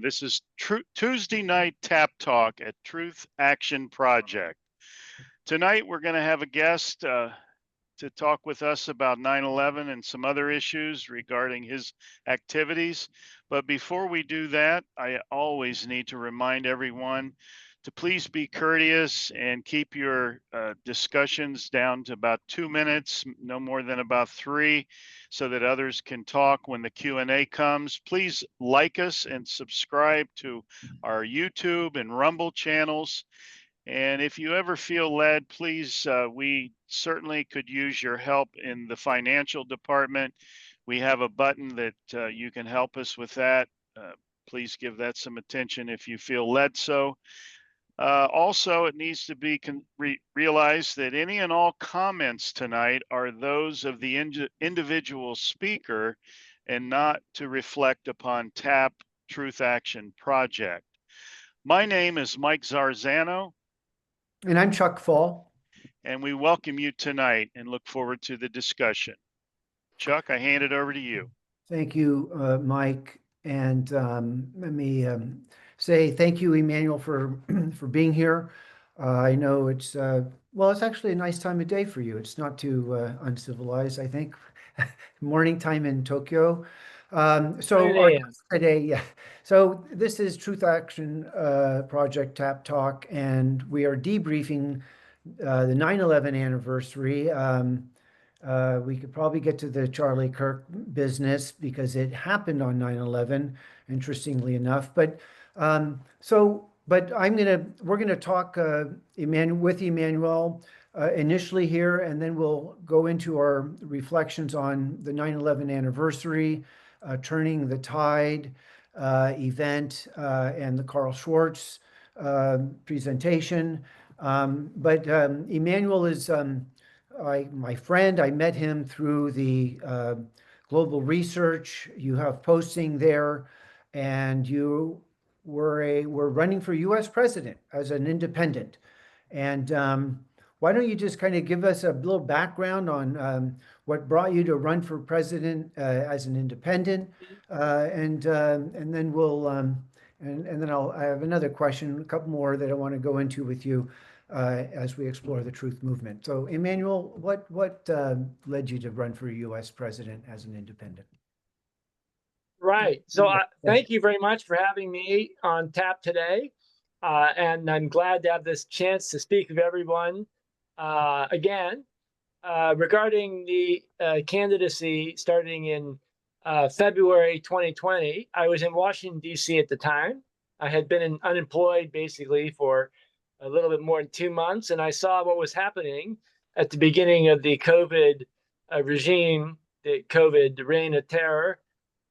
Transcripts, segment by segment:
This is Tuesday night Tap Talk at Truth Action Project. Tonight, we're going to have a guest to talk with us about 9/11 and some other issues regarding his activities. But before we do that, I always need to remind everyone to please be courteous and keep your discussions down to about 2 minutes, no more than about 3, so that others can talk when the Q&A comes. Please like us and subscribe to our YouTube and Rumble channels. And if you ever feel led, please, we certainly could use your help in the financial department. We have a button that you can help us with that. Please give that some attention if you feel led so. Also, it needs to be realized that any and all comments tonight are those of the individual speaker and not to reflect upon TAP Truth Action Project. My name is Mike Zarzano. And I'm Chuck Fall. And we welcome you tonight and look forward to the discussion. Chuck, I hand it over to you. Thank you, Mike. And let me say thank you, Emanuel, for being here. I know it's, well, it's actually a nice time of day for you. It's not too uncivilized, I think. Morning time in Tokyo. So our guest today, yeah. So this is Truth Action Project Tap Talk, and we are debriefing the 9/11 anniversary. We could probably get to the Charlie Kirk business because it happened on 9/11, interestingly enough. But we're gonna talk with Emanuel initially here, and then we'll go into our reflections on the 9/11 anniversary, turning the tide event, and the Carl Schwartz presentation. But Emanuel is my friend. I met him through the Global Research. You have posting there, and you were running for U.S. president as an independent. And why don't you just kind of give us a little background on what brought you to run for president as an independent, and then we'll and then I have another question, a couple more that I want to go into with you as we explore the truth movement. So, Emanuel, what led you to run for U.S. president as an independent? Right. So thank you very much for having me on TAP today. And I'm glad to have this chance to speak with everyone again regarding the candidacy starting in February 2020. I was in Washington, D.C. at the time. I had been unemployed basically for a little bit more than 2 months, and I saw what was happening at the beginning of the COVID regime, the COVID reign of terror.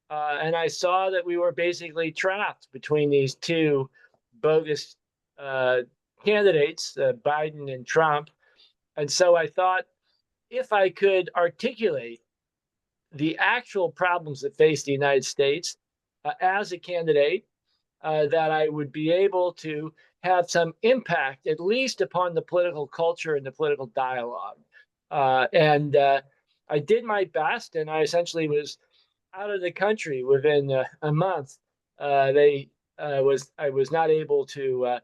And I saw that we were basically trapped between these two bogus candidates, Biden and Trump. And so I thought if I could articulate the actual problems that face the United States as a candidate, that I would be able to have some impact, at least upon the political culture and the political dialogue. And I did my best, and I essentially was out of the country within a month. I was not able to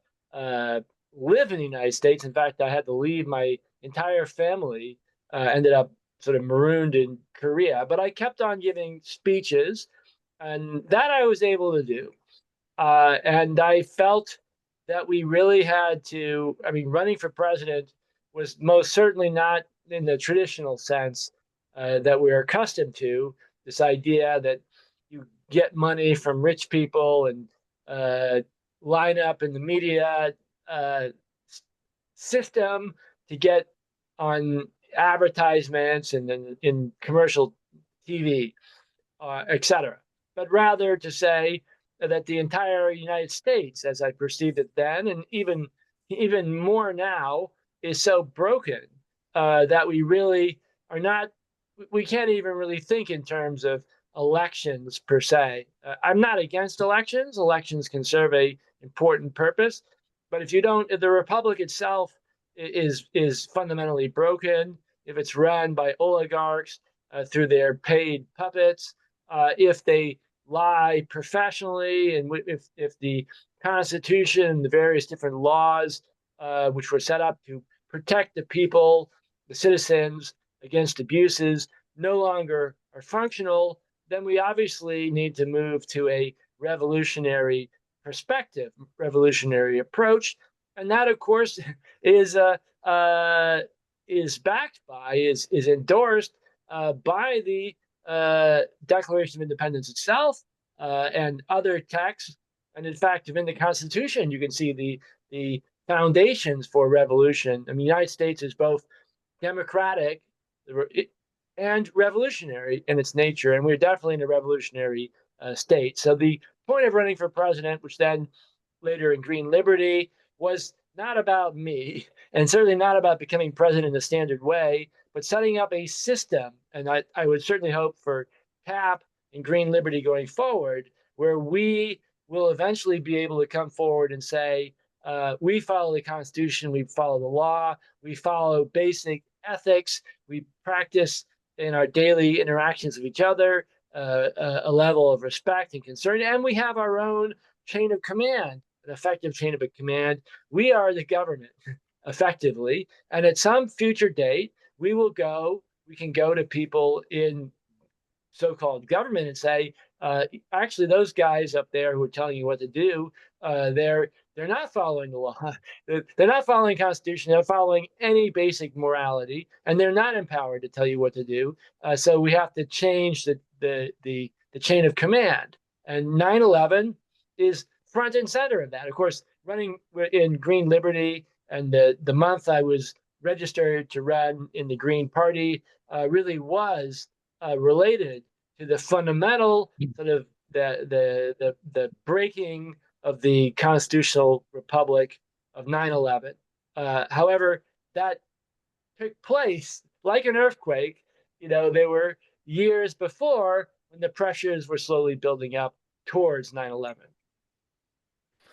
live in the United States. In fact, I had to leave. My entire family ended up sort of marooned in Korea. But I kept on giving speeches, and that I was able to do. And I felt that we really had to, I mean, running for president was most certainly not in the traditional sense that we're accustomed to, this idea that you get money from rich people and line up in the media system to get on advertisements and in commercial TV, et cetera. But rather to say that the entire United States, as I perceived it then, and even more now, is so broken that we really are not, we can't even really think in terms of elections per se. I'm not against elections. Elections can serve an important purpose. But if the republic itself is fundamentally broken, if it's run by oligarchs through their paid puppets, if they lie professionally, and if the Constitution and the various different laws which were set up to protect the people, the citizens, against abuses no longer are functional, then we obviously need to move to a revolutionary perspective, revolutionary approach, and that, of course, is backed by, is endorsed by the Declaration of Independence itself and other texts. And in fact, in the Constitution, you can see the foundations for revolution. I mean, the United States is both democratic and revolutionary in its nature, and we're definitely in a revolutionary state. So the point of running for president, which then later in Green Liberty, was not about me, and certainly not about becoming president in the standard way, but setting up a system. And I would certainly hope for TAP and Green Liberty going forward, where we will eventually be able to come forward and say, we follow the Constitution, we follow the law, we follow basic ethics, we practice in our daily interactions with each other a level of respect and concern, and we have our own chain of command, an effective chain of command. We are the government, effectively, and at some future date, we can go to people in so-called government and say, actually, those guys up there who are telling you what to do, they're not following the law. They're not following the Constitution. They're following any basic morality, and they're not empowered to tell you what to do. So we have to change the chain of command. And 9/11 is front and center of that. Of course, running in Green Liberty and the month I was registered to run in the Green Party really was related to the fundamental sort of the breaking of the constitutional republic of 9/11. However, that took place like an earthquake. There were years before when the pressures were slowly building up towards 9/11.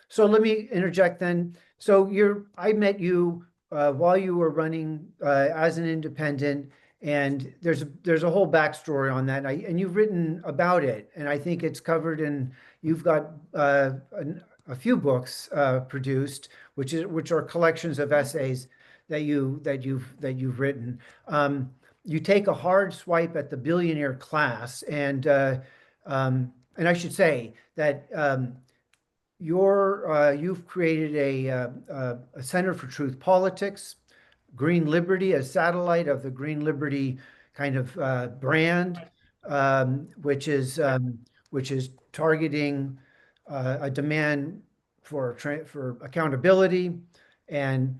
So let me interject then. So I met you while you were running as an independent, and there's a whole backstory on that. And you've written about it, and I think it's covered in. You've got a few books produced, which are collections of essays that you've written. You take a hard swipe at the billionaire class, and I should say that you've created a Center for Truth Politics, Green Liberty, a satellite of the Green Liberty kind of brand, which is targeting a demand for accountability and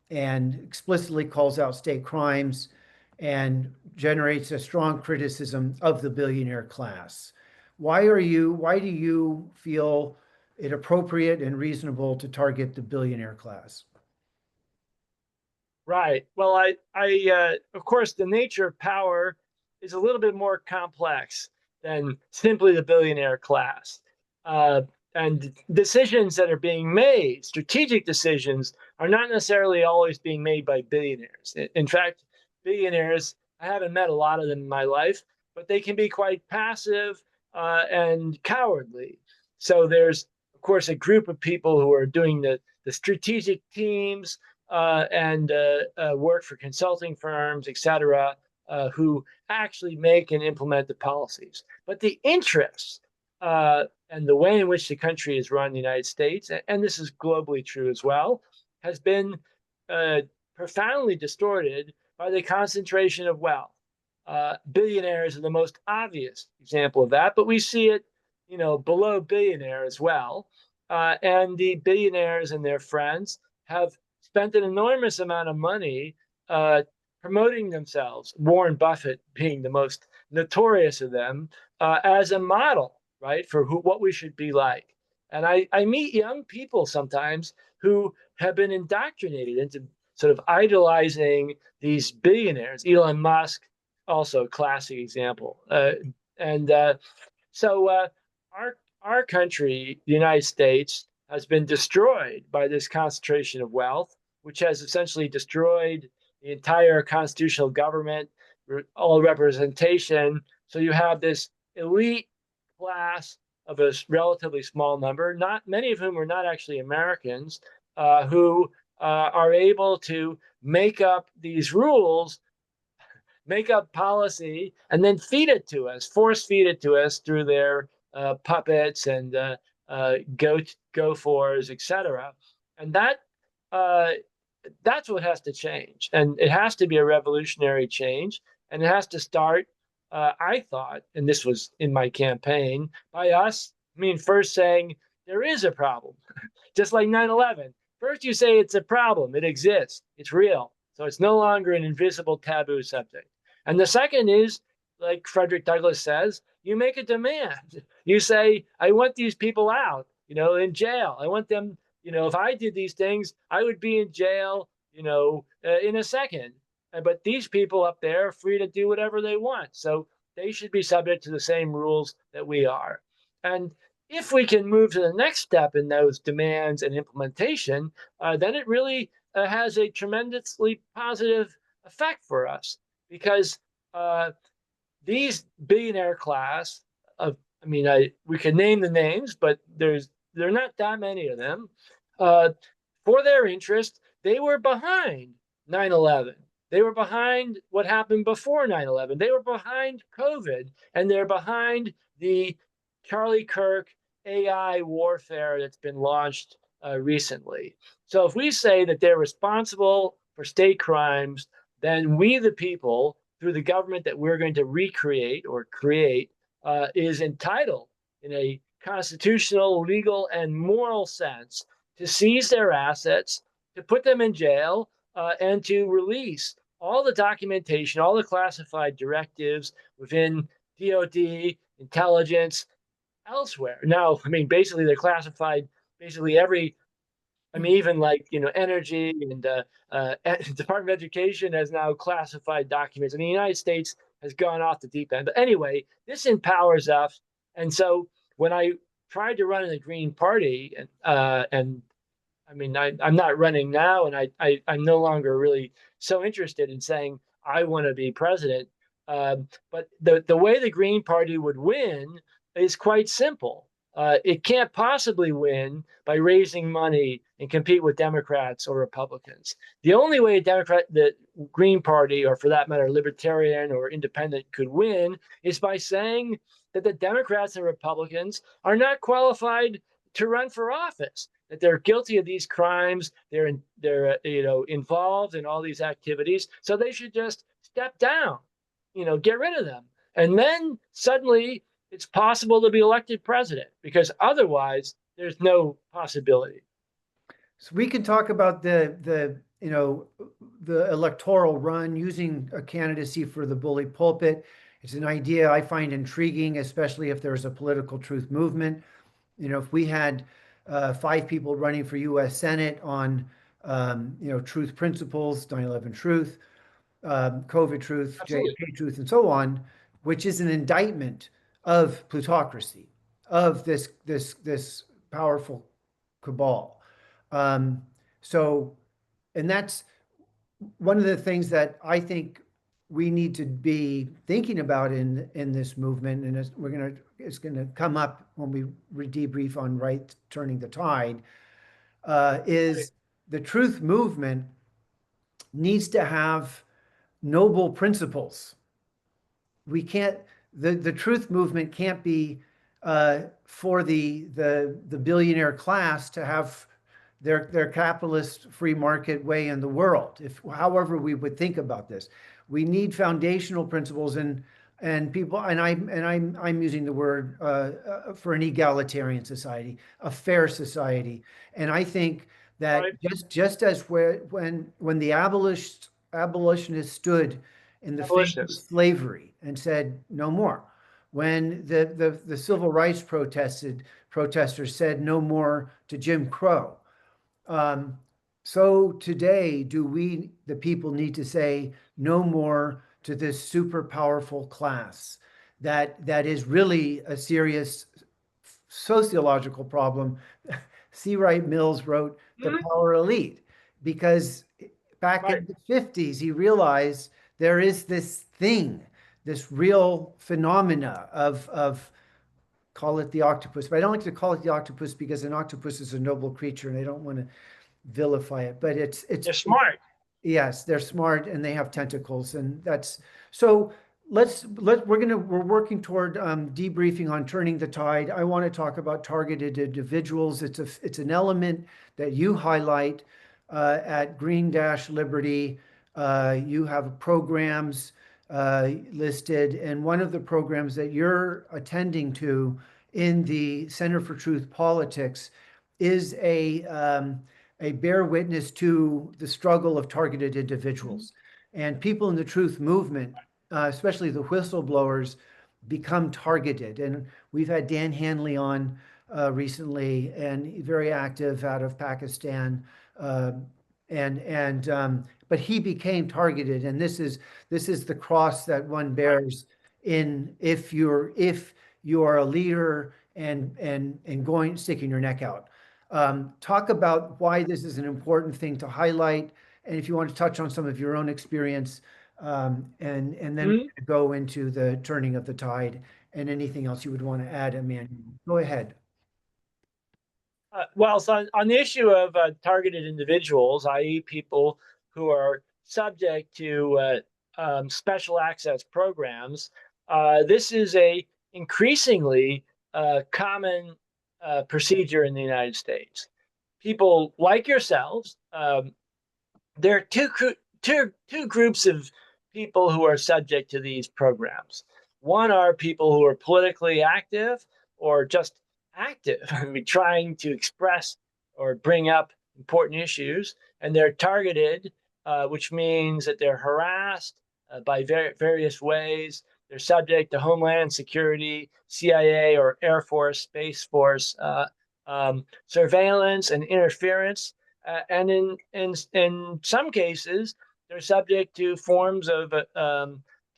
explicitly calls out state crimes and generates a strong criticism of the billionaire class. Why do you feel it appropriate and reasonable to target the billionaire class? Right. Well, I of course, the nature of power is a little bit more complex than simply the billionaire class. And decisions that are being made, strategic decisions, are not necessarily always being made by billionaires. In fact, billionaires, I haven't met a lot of them in my life, but they can be quite passive and cowardly. So there's, of course, a group of people who are doing the strategic teams and work for consulting firms, et cetera, who actually make and implement the policies. But the interests and the way in which the country is run in the United States, and this is globally true as well, has been profoundly distorted by the concentration of wealth. Billionaires are the most obvious example of that, but we see it, below billionaire as well. And the billionaires and their friends have spent an enormous amount of money promoting themselves, Warren Buffett being the most notorious of them, as a model, right, for what we should be like. And I meet young people sometimes who have been indoctrinated into sort of idolizing these billionaires. Elon Musk, also a classic example. So our country, the United States, has been destroyed by this concentration of wealth, which has essentially destroyed the entire constitutional government, all representation. So you have this elite class of a relatively small number, not many of whom are not actually Americans, who are able to make up these rules, make up policy, and then feed it to us, force feed it to us through their puppets and go-fors, etc. And uh, that's what has to change, and it has to be a revolutionary change, and it has to start. I thought, and this was in my campaign, by us. I mean, first saying there is a problem, just like 9/11. First, you say it's a problem, it exists, it's real, so it's no longer an invisible taboo subject. And the second is, like Frederick Douglass says, you make a demand. You say, I want these people out, in jail. I want them, if I did these things, I would be in jail, in a second. But these people up there are free to do whatever they want. So they should be subject to the same rules that we are. And if we can move to the next step in those demands and implementation, then it really has a tremendously positive effect for us, because these billionaire class of, we can name the names, but there are not that many of them. For their interest, they were behind 9/11. They were behind what happened before 9/11. They were behind COVID, and they're behind the Charlie Kirk AI warfare that's been launched recently. So if we say that they're responsible for state crimes, then we, the people, through the government that we're going to recreate or create, is entitled in a constitutional, legal, and moral sense to seize their assets, to put them in jail, and to release all the documentation, all the classified directives within DOD, intelligence, elsewhere. Now, basically, they're classified basically every. Even like energy and Department of Education has now classified documents, and the United States has gone off the deep end. But anyway, this empowers us, and so when I tried to run in the Green Party, and I'm not running now, and I'm no longer really so interested in saying I want to be president. But the way the Green Party would win is quite simple. It can't possibly win by raising money and compete with Democrats or Republicans. The only way the Green Party, or for that matter, Libertarian or Independent, could win is by saying that the Democrats and Republicans are not qualified to run for office, that they're guilty of these crimes, they're involved in all these activities, so they should just step down, get rid of them, and then suddenly it's possible to be elected president, because otherwise there's no possibility. So we can talk about the electoral run using a candidacy for the bully pulpit. It's an idea I find intriguing, especially if there's a political truth movement. If we had 5 people running for U.S. Senate on truth principles, 9/11 truth, COVID truth, Absolutely. JFK truth, and so on, which is an indictment of plutocracy, of this powerful cabal. And that's one of the things that I think we need to be thinking about in this movement, and it's gonna come up when we debrief on right turning the tide. Is the truth movement needs to have noble principles. We can't. The truth movement can't be for the billionaire class to have their capitalist free market way in the world. However we would think about this, we need foundational principles and people. And I'm using the word for an egalitarian society, a fair society. And I think that just as when the abolitionists stood in the face of slavery and said no more, when the civil rights protesters said no more to Jim Crow, so today do we, the people, need to say no more to this super powerful class that is really a serious sociological problem. C. Wright Mills wrote The Power Elite because back in the 50s, he realized there is this thing, this real phenomena of call it the octopus, but I don't like to call it the octopus because an octopus is a noble creature and I don't want to vilify it, but They're smart. yes, they're smart and they have tentacles, and that's so. We're working toward debriefing on turning the tide. I want to talk about targeted individuals. It's an element that you highlight at Green Dash Liberty. You have programs listed, and one of the programs that you're attending to in the Center for Truth Politics is a bear witness to the struggle of targeted individuals. And people in the truth movement, especially the whistleblowers, become targeted. And we've had Dan Hanley on recently, and very active out of Pakistan. But he became targeted, and this is the cross that one bears in if you are a leader and going sticking your neck out. Talk about why this is an important thing to highlight, and if you want to touch on some of your own experience, and then go into the turning of the tide and anything else you would want to add, Emanuel. Go ahead. Well, so on the issue of targeted individuals, i.e. people who are subject to special access programs, this is a increasingly common procedure in the United States. People like yourselves, there are two groups of people who are subject to these programs. One are people who are politically active or just active, I mean, trying to express or bring up important issues, and they're targeted, which means that they're harassed by various ways. They're subject to Homeland Security, CIA, or Air Force, Space Force surveillance and interference. And in some cases, they're subject to forms of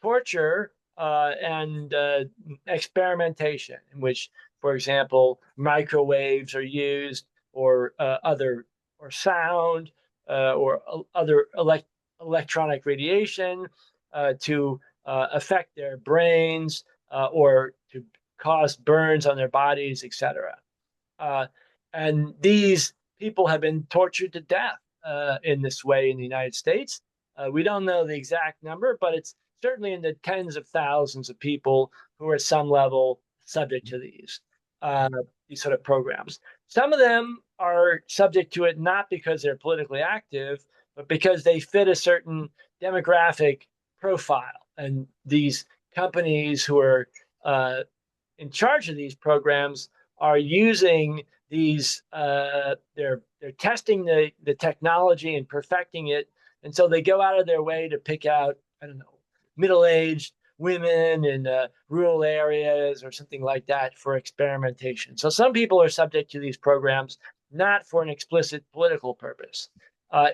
torture and experimentation, in which, for example, microwaves are used, or sound, or other electronic radiation to affect their brains or to cause burns on their bodies, etc. And these people have been tortured to death in this way in the United States. We don't know the exact number, but it's certainly in the tens of thousands of people who are at some level subject to these sort of programs. Some of them are subject to it not because they're politically active, but because they fit a certain demographic profile. And these companies who are in charge of these programs are using these, they're testing the technology and perfecting it. And so they go out of their way to pick out, I don't know, middle-aged women in rural areas or something like that for experimentation. So some people are subject to these programs, not for an explicit political purpose.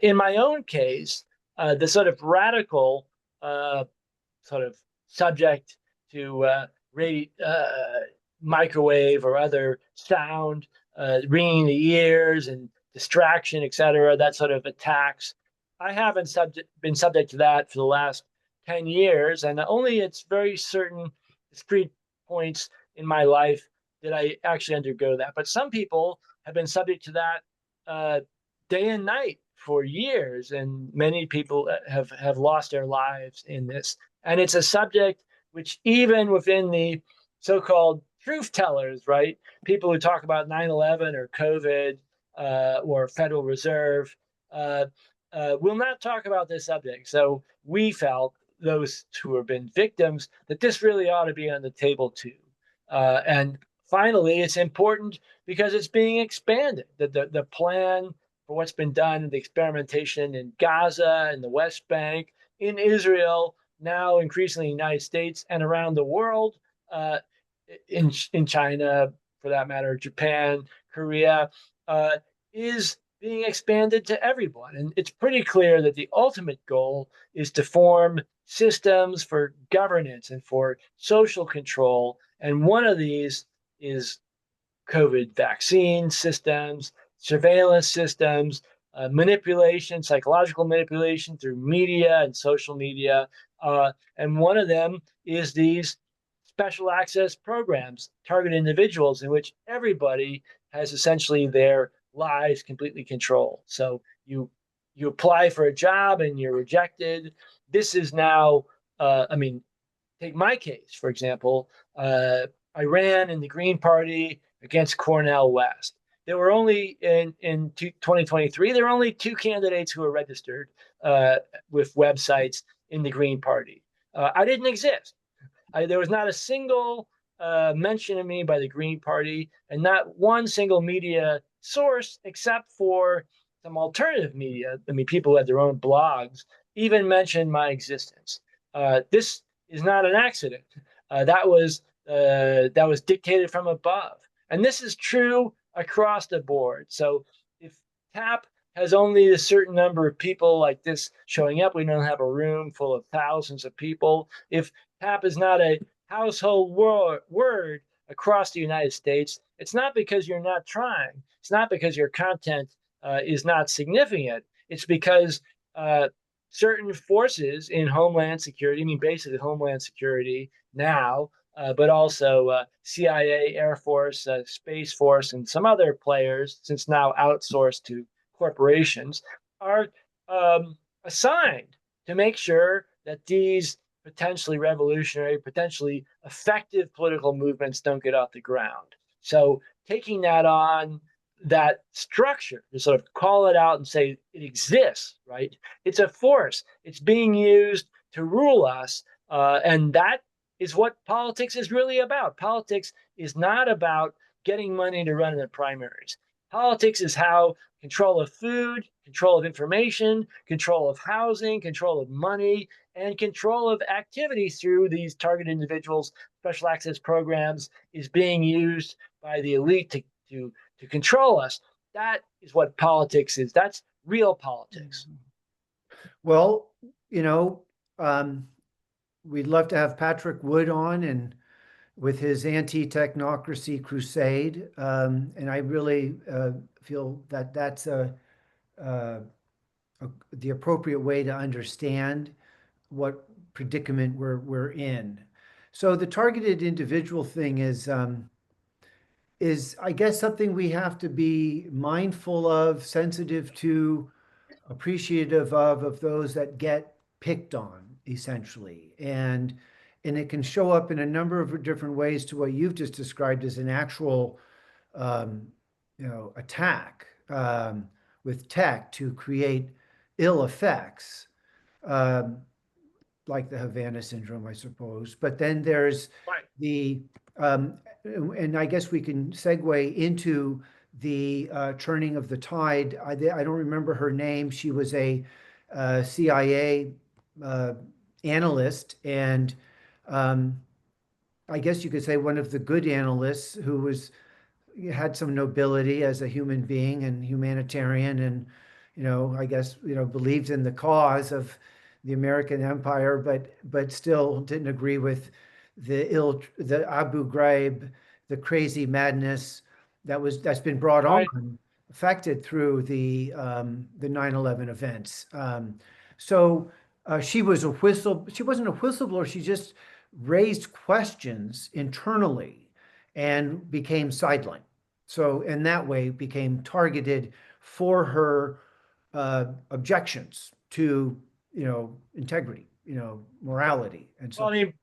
In my own case, the sort of radical sort of subject to microwave or other sound, ringing the ears and distraction, etc., that sort of attacks. I haven't been subject to that for the last 10 years, and only at very certain discrete points in my life did I actually undergo that. But some people have been subject to that day and night for years, and many people have lost their lives in this. And it's a subject which, even within the so-called truth tellers, right, people who talk about 9/11 or COVID or Federal Reserve, will not talk about this subject. So we felt, those who have been victims, that this really ought to be on the table too. And finally, it's important because it's being expanded. The plan for what's been done, the experimentation in Gaza, in the West Bank, in Israel, now increasingly in the United States and around the world, in China, for that matter, Japan, Korea, is being expanded to everyone. And it's pretty clear that the ultimate goal is to form systems for governance and for social control. And one of these is COVID vaccine systems, surveillance systems, manipulation, psychological manipulation through media and social media. And one of them is these special access programs, target individuals in which everybody has essentially their lives completely controlled. So you apply for a job and you're rejected. This is now, I mean, take my case, for example. I ran in the Green Party against Cornel West. There were only in 2023, there were only 2 candidates who were registered with websites in the Green Party. I didn't exist. There was not a single mention of me by the Green Party, and not one single media source, except for some alternative media. I mean, people who had their own blogs even mentioned my existence. This is not an accident. That was dictated from above, and this is true across the board. So if TAP has only a certain number of people like this showing up, we don't have a room full of thousands of people. If TAP is not a household word across the United States, it's not because you're not trying. It's not because your content is not significant. It's because certain forces in Homeland Security, I mean, basically Homeland Security now, but also CIA, Air Force, Space Force, and some other players, since now outsourced to corporations, are assigned to make sure that these potentially revolutionary, potentially effective political movements don't get off the ground. So taking that on, that structure, to sort of call it out and say it exists, right? It's a force. It's being used to rule us. And that is what politics is really about. Politics is not about getting money to run in the primaries. Politics is how control of food, control of information, control of housing, control of money, and control of activity through these target individuals, special access programs is being used by the elite to control us. That is what politics is. That's real politics. Well, we'd love to have Patrick Wood on and with his anti-technocracy crusade. And I really feel that that's the appropriate way to understand what predicament we're in. So the targeted individual thing is I guess something we have to be mindful of, sensitive to, appreciative of those that get picked on, essentially. And it can show up in a number of different ways to what you've just described as an actual attack with tech to create ill effects, like the Havana syndrome, I suppose. But then there's Right. and I guess we can segue into the turning of the tide. I don't remember her name. She was a CIA analyst, and I guess you could say one of the good analysts who had some nobility as a human being and humanitarian, and I guess believed in the cause of the American empire, but still didn't agree with the Abu Ghraib, the crazy madness that's been brought Right. on, affected through the 9/11 events. So she wasn't a whistleblower. She just raised questions internally and became sidelined. So in that way became targeted for her objections to integrity, morality, and so. Well, I mean,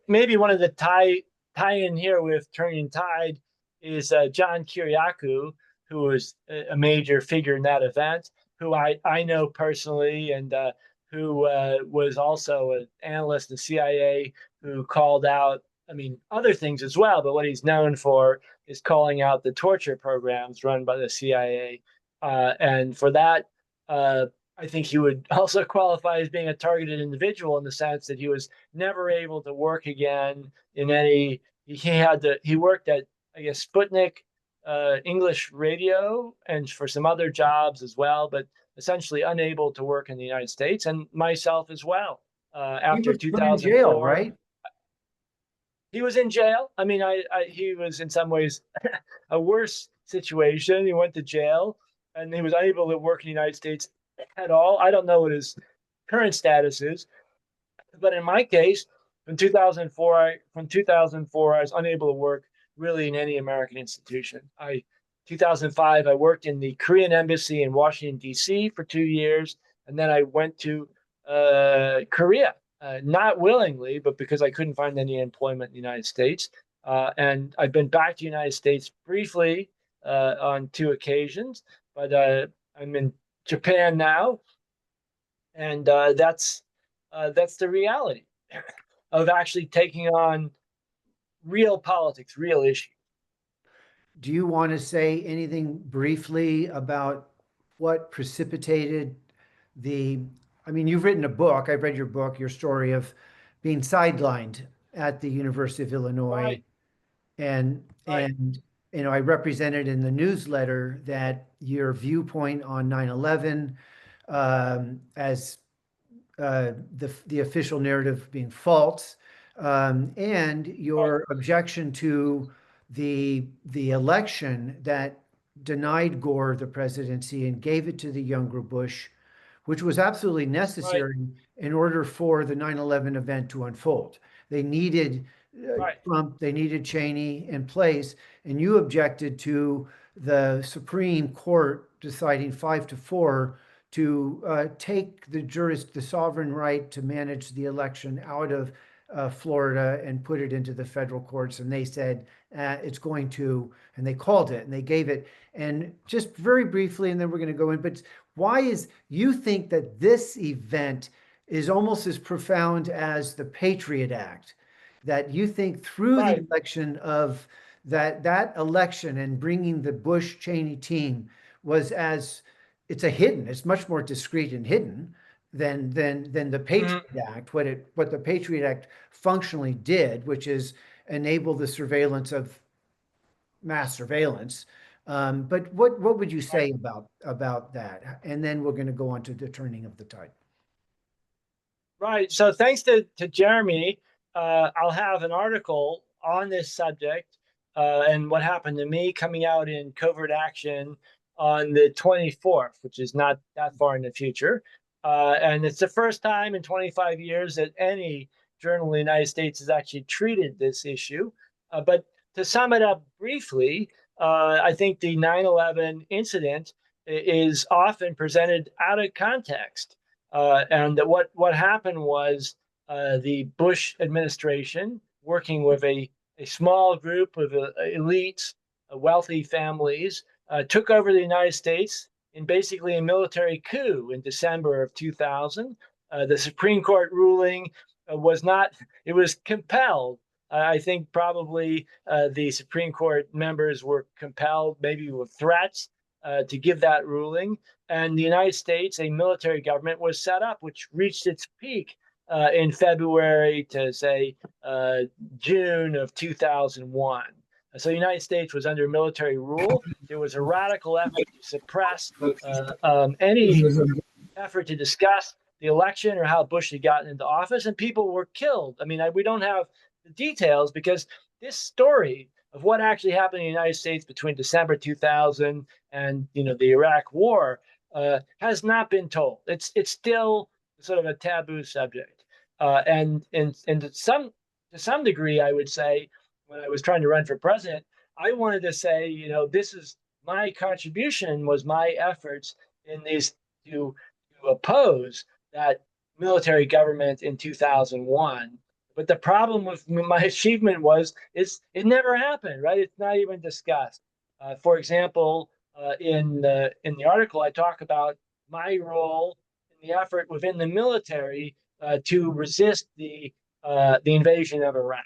maybe one of the tie in here with turning tide is John Kiriakou, who was a major figure in that event, who I know personally, and who was also an analyst in CIA, who called out, I mean, other things as well, but what he's known for is calling out the torture programs run by the CIA. And for that, I think he would also qualify as being a targeted individual in the sense that he was never able to work again in any. He worked at, I guess, Sputnik English radio and for some other jobs as well, but essentially unable to work in the United States, and myself as well. After He was put in jail, 2004, right? he was in jail. I mean, he was in some ways a worse situation. He went to jail and he was unable to work in the United States at all. I don't know what his current status is, but in my case, From 2004, I was unable to work really in any American institution. 2005, I worked in the Korean embassy in Washington, D.C. for 2 years. And then I went to Korea, not willingly, but because I couldn't find any employment in the United States. And I've been back to the United States briefly on 2 occasions, but I'm in Japan now. And that's the reality of actually taking on real politics, real issues. Do you want to say anything briefly about what precipitated I mean, you've written a book. I've read your book, your story of being sidelined at the University of Illinois. Right. And, Right. and, I represented in the newsletter that your viewpoint on 9/11, as the official narrative being false, and your objection to the election that denied Gore the presidency and gave it to the younger Bush, which was absolutely necessary in order for the 9/11 event to unfold. They needed Trump, they needed Cheney in place, and you objected to the Supreme Court deciding 5-4 to take the sovereign right to manage the election out of Florida and put it into the federal courts. And they said it's going to, and they called it and they gave it. And just very briefly, and then we're going to go in, but why is you think that this event is almost as profound as the Patriot Act? That you think through the election of that election and bringing the Bush-Cheney team was it's much more discreet and hidden than the Patriot Act. What the Patriot Act functionally did, which is enable the surveillance of mass surveillance. But what would you say about that? And then we're going to go on to the turning of the tide. Right. So thanks to Jeremy, I'll have an article on this subject and what happened to me coming out in Covert Action on the 24th, which is not that far in the future. And it's the first time in 25 years that any journal in the United States has actually treated this issue. But to sum it up briefly, I think the 9/11 incident is often presented out of context. And what happened was the Bush administration, working with a small group of elites, wealthy families, took over the United States in basically a military coup in December of 2000. The Supreme Court ruling was not, it was compelled. I think probably the Supreme Court members were compelled, maybe with threats, to give that ruling. And the United States, a military government, was set up, which reached its peak in February to, say, June of 2001. So the United States was under military rule. There was a radical effort to suppress any effort to discuss the election or how Bush had gotten into office, and people were killed. I mean, we don't have the details because this story of what actually happened in the United States between December 2000 and the Iraq War has not been told. It's still sort of a taboo subject, and to some degree, I would say, when I was trying to run for president, I wanted to say, this is my contribution, was my efforts in these to oppose that military government in 2001. But the problem with my achievement was it never happened, right? It's not even discussed. For example, in the article, I talk about my role in the effort within the military to resist the invasion of Iraq.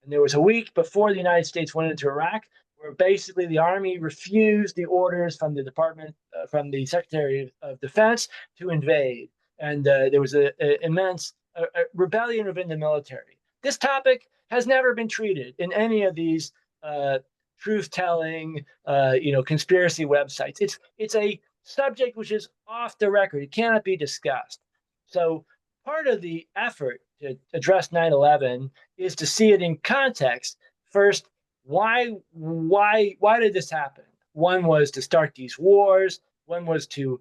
And there was a week before the United States went into Iraq where basically the Army refused the orders from the Department, from the Secretary of Defense to invade. And there was an immense rebellion within the military. This topic has never been treated in any of these truth-telling, conspiracy websites. It's a subject which is off the record. It cannot be discussed. So part of the effort to address 9/11 is to see it in context. First, why did this happen? One was to start these wars. One was to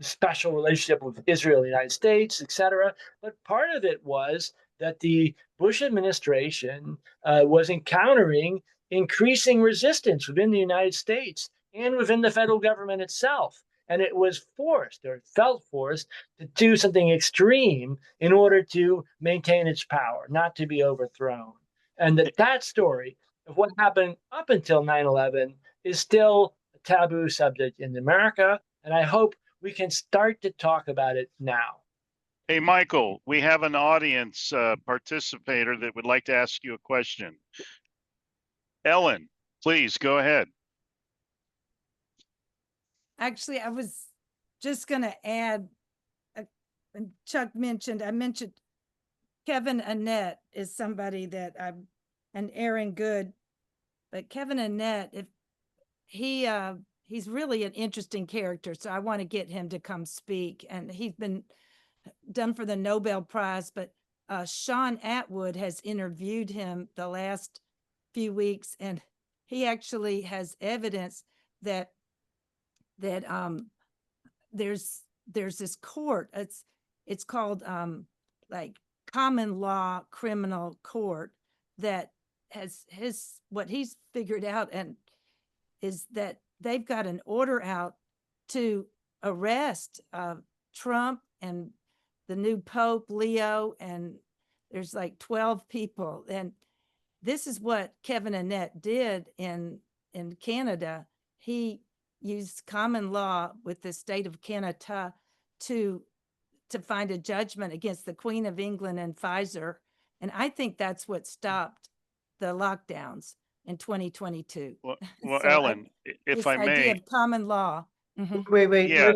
special relationship with Israel, the United States, etc. But part of it was that the Bush administration was encountering increasing resistance within the United States and within the federal government itself. And it was forced, or it felt forced, to do something extreme in order to maintain its power, not to be overthrown. And that story of what happened up until 9/11 is still a taboo subject in America. And I hope we can start to talk about it now. Hey, Michael, we have an audience participator that would like to ask you a question. Ellen, please go ahead. Actually, I was just going to add, and Chuck mentioned, I mentioned Kevin Annett is somebody that and Aaron Good, but Kevin Annett, if he's really an interesting character, so I want to get him to come speak. And he's been done for the Nobel Prize, but Sean Atwood has interviewed him the last few weeks, and he actually has evidence that there's this court. It's called like common law criminal court that has what he's figured out, and is that they've got an order out to arrest Trump and the new Pope Leo, and there's like 12 people. And this is what Kevin Annett did in Canada. He used common law with the state of Canada to find a judgment against the Queen of England and Pfizer. And I think that's what stopped the lockdowns in 2022. Well, So Ellen, if this I idea may, of common law. Wait, yeah,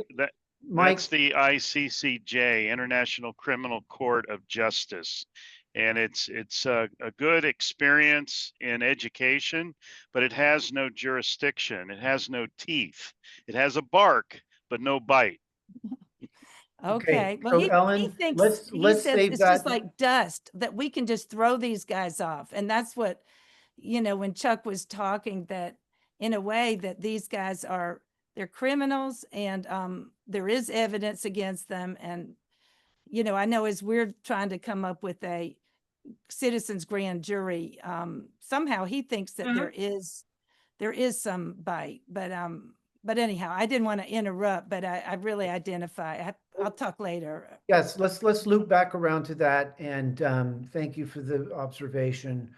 Mike. that's the ICCJ, International Criminal Court of Justice. And it's a good experience in education, but it has no jurisdiction. It has no teeth. It has a bark, but no bite. Okay. Well, so he Ellen, thinks, he let's says save it's that. just like dust, that we can just throw these guys off. And that's what, when Chuck was talking, that in a way that these guys they're criminals, and there is evidence against them. And, I know as we're trying to come up with a citizens grand jury, somehow he thinks that there is some bite, but anyhow, I didn't want to interrupt, but I really identify. I'll talk later. Yes, let's loop back around to that, and thank you for the observation.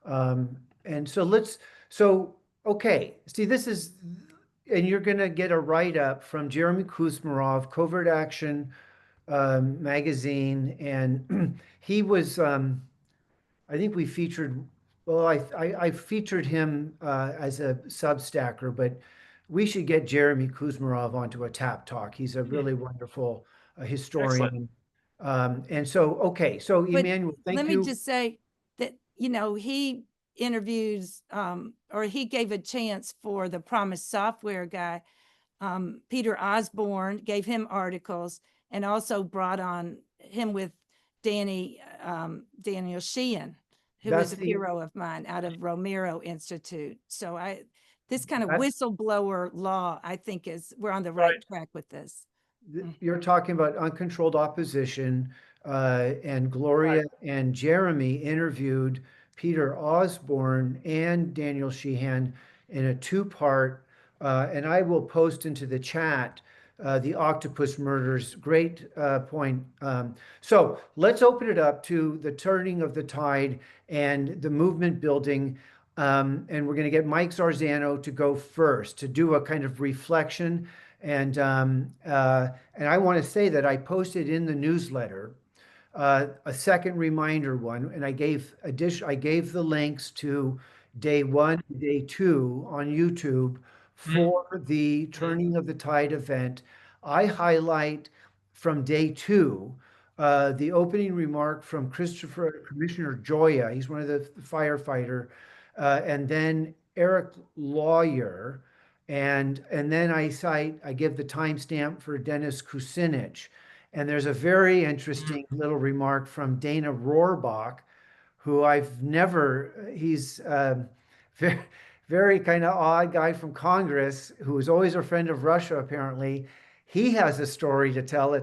And so okay, see, this is, and you're going to get a write-up from Jeremy Kuzmarov, Covert Action magazine, and he was, I think we featured, well, I featured him as a Substacker, but we should get Jeremy Kuzmarov onto a Tap Talk. He's a really wonderful historian. And so, okay, so But Emanuel, thank you. Let me just say that, he interviews, or he gave a chance for the Promise Software guy, Peter Osborne, gave him articles, and also brought on him with Daniel Sheehan, who is a hero of mine out of Romero Institute. So this kind of whistleblower law, I think we're on the right track with this. You're talking about uncontrolled opposition, and Gloria and Jeremy interviewed Peter Osborne and Daniel Sheehan in a two-part, and I will post into the chat the octopus murders. Great point. So let's open it up to the turning of the tide and the movement building. And we're going to get Mike Zarzano to go first to do a kind of reflection. And I want to say that I posted in the newsletter a second reminder one, and I gave the links to day 1 and day 2 on YouTube for the Turning of the Tide event. I highlight from day 2 the opening remark from Commissioner Joya. He's one of the firefighter, and then Eric Lawyer. And then I give the timestamp for Dennis Kucinich. And there's a very interesting little remark from Dana Rohrbach, who he's very, very kind of odd guy from Congress, who is always a friend of Russia, apparently. he has a story to tell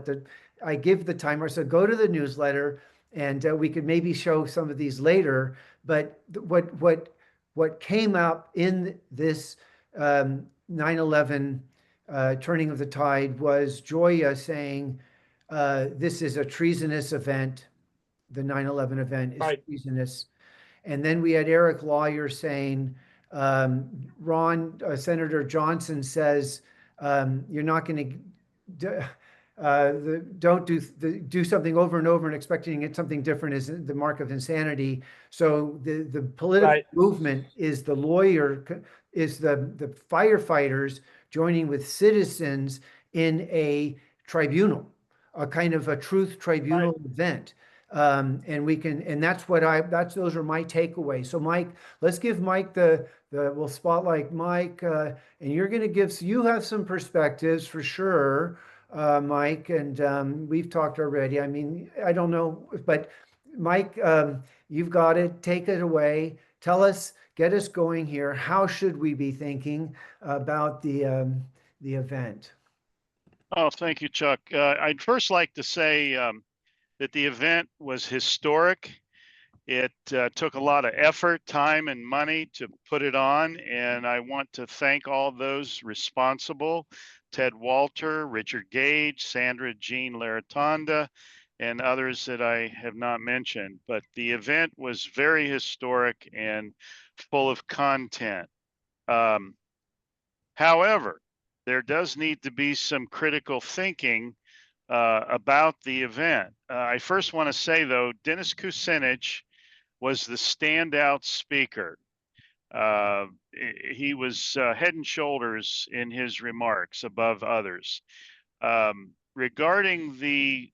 I give the timer. So go to the newsletter, and we could maybe show some of these later. But what came up in this 9/11 turning of the tide was Joya saying, this is a treasonous event. The 9/11 event is Right. treasonous. And then we had Eric Lawyer saying, Senator Johnson says, you're not going to don't do something over and over and expecting it something different is the mark of insanity. So the political movement is the firefighters joining with citizens in a tribunal, a kind of a truth tribunal event. And those are my takeaways. So Mike, let's give Mike we'll spotlight Mike, and you're going to you have some perspectives for sure, Mike, and we've talked already. I mean, I don't know, but Mike, you've got it. Take it away. Tell us, get us going here. How should we be thinking about the event? Oh, thank you, Chuck. I'd first like to say that the event was historic. It took a lot of effort, time, and money to put it on, and I want to thank all those responsible: Ted Walter, Richard Gage, Sandra Jean Laratonda, and others that I have not mentioned. But the event was very historic and full of content. However, there does need to be some critical thinking about the event. I first want to say, though, Dennis Kucinich was the standout speaker. He was head and shoulders in his remarks above others. Regarding the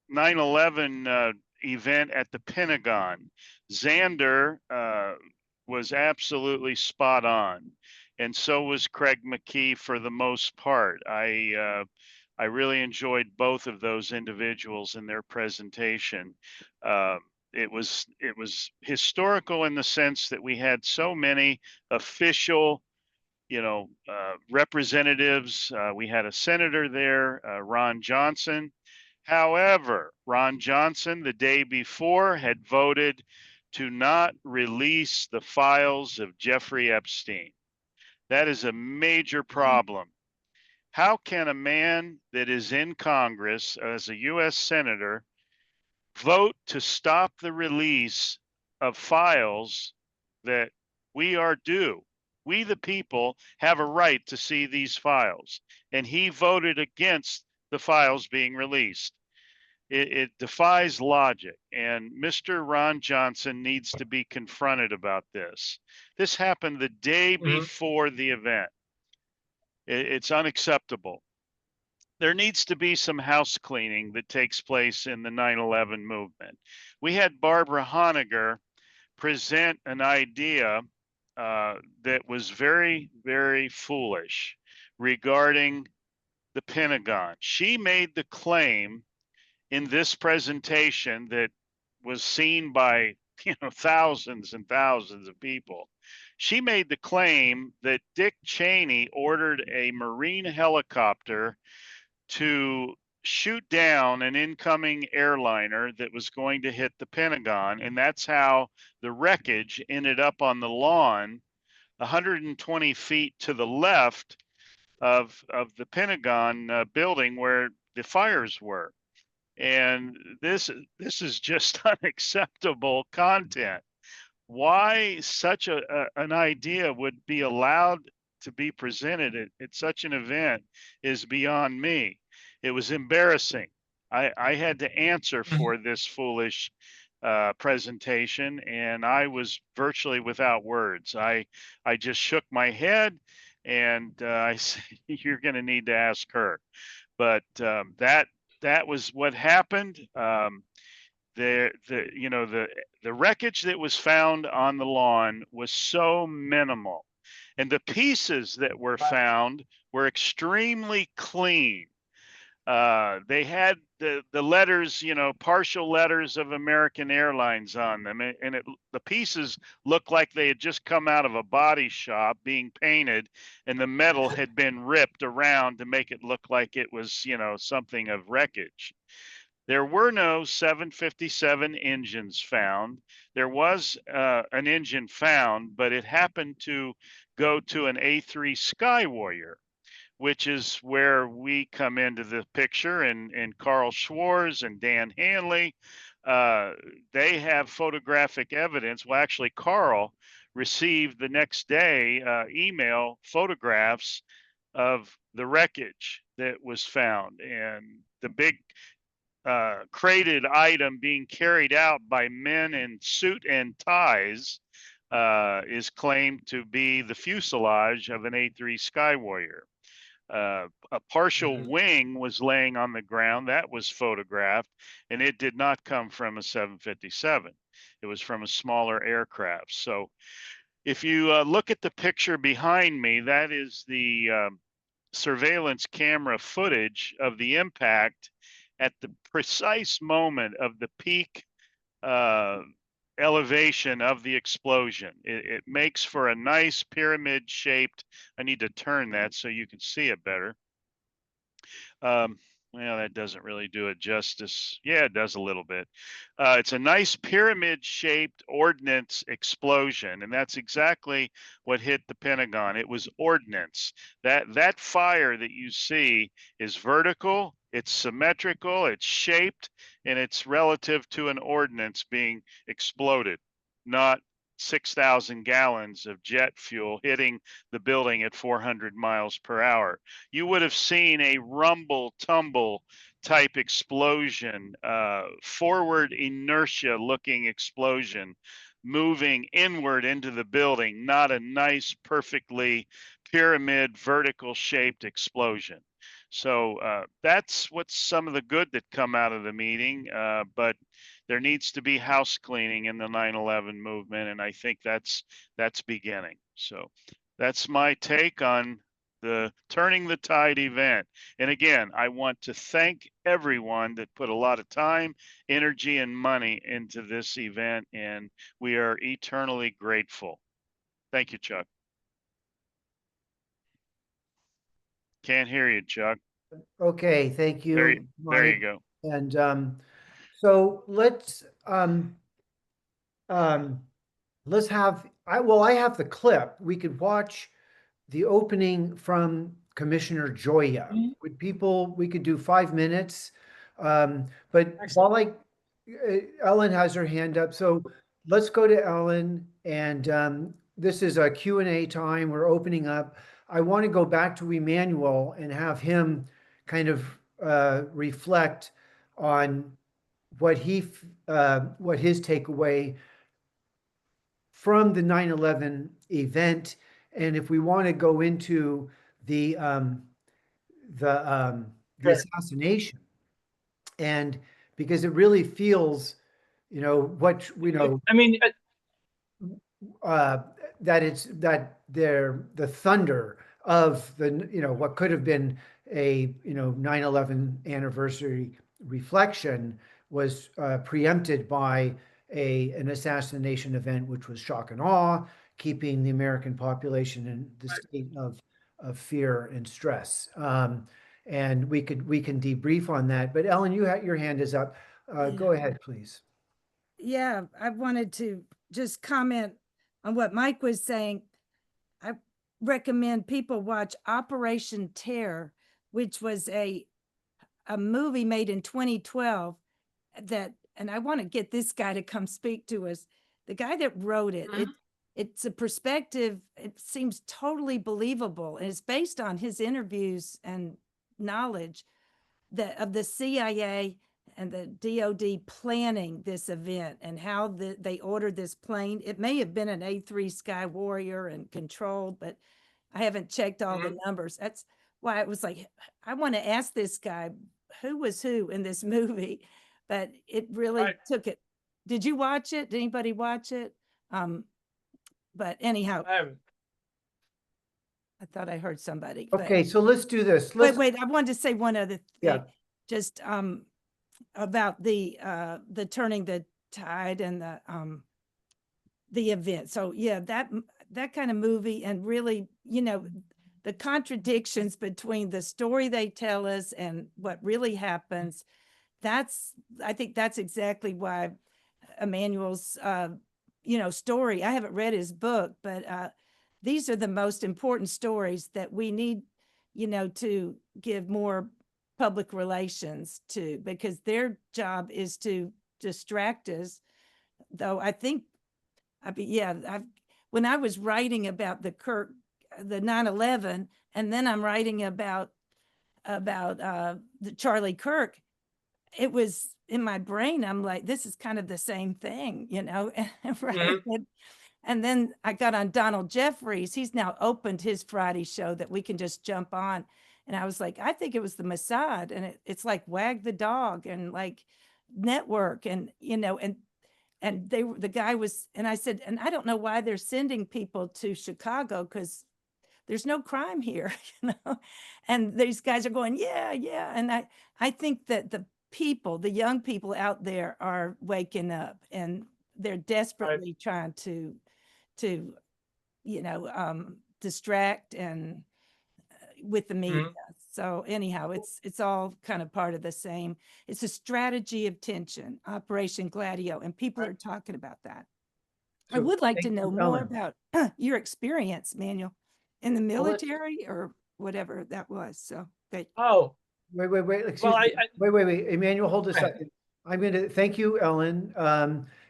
9/11 event at the Pentagon, Xander was absolutely spot on, and so was Craig McKee for the most part. I really enjoyed both of those individuals in their presentation. It was historical in the sense that we had so many official, representatives. We had a senator there, Ron Johnson. However, Ron Johnson, the day before, had voted to not release the files of Jeffrey Epstein. That is a major problem. How can a man that is in Congress as a U.S. Senator vote to stop the release of files that we are due? We, the people, have a right to see these files. And he voted against the files being released. It defies logic. And Mr. Ron Johnson needs to be confronted about this. This happened the day before the event. It's unacceptable. There needs to be some house cleaning that takes place in the 9/11 movement. We had Barbara Honegger present an idea that was very, very foolish regarding the Pentagon. She made the claim in this presentation that was seen by thousands and thousands of people. She made the claim that Dick Cheney ordered a Marine helicopter to shoot down an incoming airliner that was going to hit the Pentagon, and that's how the wreckage ended up on the lawn 120 feet to the left of the Pentagon building where the fires were. And this is just unacceptable content. Why such an idea would be allowed to be presented at such an event is beyond me. It was embarrassing. I had to answer for this foolish presentation, and I was virtually without words. I just shook my head, and I said, "You're going to need to ask her." But that was what happened. The wreckage that was found on the lawn was so minimal, and the pieces that were found were extremely clean. They had the letters, you know, partial letters of American Airlines on them, and the pieces looked like they had just come out of a body shop being painted, and the metal had been ripped around to make it look like it was, you know, something of wreckage. There were no 757 engines found. There was an engine found, but it happened to go to an A3 Skywarrior, which is where we come into the picture, and Carl Schwarz and Dan Hanley. They have photographic evidence. Well, actually, Carl received the next day email photographs of the wreckage that was found, and the big crated item being carried out by men in suit and ties is claimed to be the fuselage of an A3 Skywarrior. A partial wing was laying on the ground that was photographed, and it did not come from a 757. It was from a smaller aircraft. So if you look at the picture behind me, that is the surveillance camera footage of the impact at the precise moment of the peak elevation of the explosion. It makes for a nice pyramid shaped. I need to turn that so you can see it better. Well, that doesn't really do it justice. Yeah, it does a little bit. It's a nice pyramid shaped ordnance explosion, and that's exactly what hit the Pentagon. It was ordnance. That fire that you see is vertical, it's symmetrical, it's shaped, and it's relative to an ordnance being exploded, not 6,000 gallons of jet fuel hitting the building at 400 miles per hour. You would have seen a rumble tumble type explosion, forward inertia looking explosion moving inward into the building, not a nice, perfectly pyramid vertical shaped explosion. So that's what's some of the good that come out of the meeting. But there needs to be house cleaning in the 9/11 movement, and I think that's beginning. So that's my take on the Turning the Tide event. And again, I want to thank everyone that put a lot of time, energy, and money into this event, and we are eternally grateful. Thank you, Chuck. Can't hear you, Chuck. Okay, thank you. There you Mike. go. And so let's have, I have the clip. We could watch the opening from Commissioner Joya. We could do 5 minutes. But while Ellen has her hand up, so let's go to Ellen, and this is a Q&A time. We're opening up. I want to go back to Emanuel and have him kind of reflect on what his takeaway from the 9/11 event, and if we want to go into the assassination, and because it really feels, what we know. I mean, the thunder of what could have been a 9/11 anniversary reflection was preempted by an assassination event, which was shock and awe, keeping the American population in the state of fear and stress. And we can debrief on that. But Ellen, your hand is up. Go ahead, please. Yeah, I wanted to just comment on what Mike was saying. I recommend people watch Operation Terror, which was a movie made in 2012 and I want to get this guy to come speak to us. The guy that wrote it, it's a perspective, it seems totally believable. And it's based on his interviews and knowledge of the CIA and the DOD planning this event and how they ordered this plane. It may have been an A3 Skywarrior and controlled, but I haven't checked all the numbers. That's why it was like, I want to ask this guy, who was who in this movie? But it really took it. Did you watch it? Did anybody watch it? But anyhow, I thought I heard somebody. Okay, so let's do this. Wait, I wanted to say one other thing. Yeah. just about the turning the tide and the event. So yeah, that kind of movie, and really, the contradictions between the story they tell us and what really happens. I think that's exactly why Emanuel's story. I haven't read his book, but these are the most important stories that we need, to give more public relations to, because their job is to distract us. Though I think, when I was writing about the 9/11, and then I'm writing about the Charlie Kirk, it was in my brain. I'm like, this is kind of the same thing, right? And then I got on Donald Jeffries. He's now opened his Friday show that we can just jump on. And I was like, I think it was the Mossad. And it's like Wag the Dog and like Network, and the guy was, and I said, and I don't know why they're sending people to Chicago, because there's no crime here, and these guys are going, yeah. And I think that the young people out there are waking up, and they're desperately trying to distract and with the media. So anyhow, it's all kind of part of the same. It's a strategy of tension, Operation Gladio, and people are talking about that. I So would like to thank know you, more Ellen. about your experience, Manuel, in the Well, let's- military or whatever that was. So, but Oh, Wait, excuse well, me. Wait. Emmanuel, hold a Go ahead. second. I'm going to thank you, Ellen.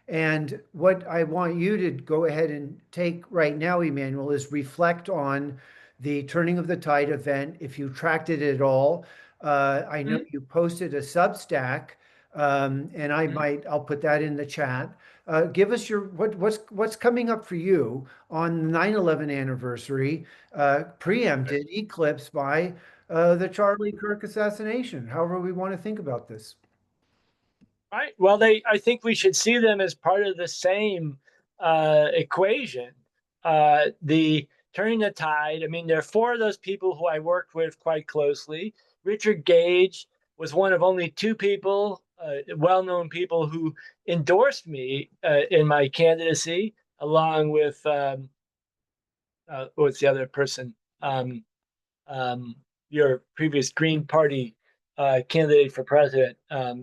And what I want you to go ahead and take right now, Emmanuel, is reflect on the Turning of the Tide event, if you tracked it at all. I know you posted a Substack, and I'll put that in the chat. Give us what's coming up for you on the 9/11 anniversary, preempted, eclipsed by the Charlie Kirk assassination, however we want to think about this. Right. Well, I think we should see them as part of the same equation. The turning the tide. I mean, there are four of those people who I worked with quite closely. Richard Gage was one of only two people, well-known people, who endorsed me in my candidacy, along with what's the other person? Your previous Green Party candidate for president,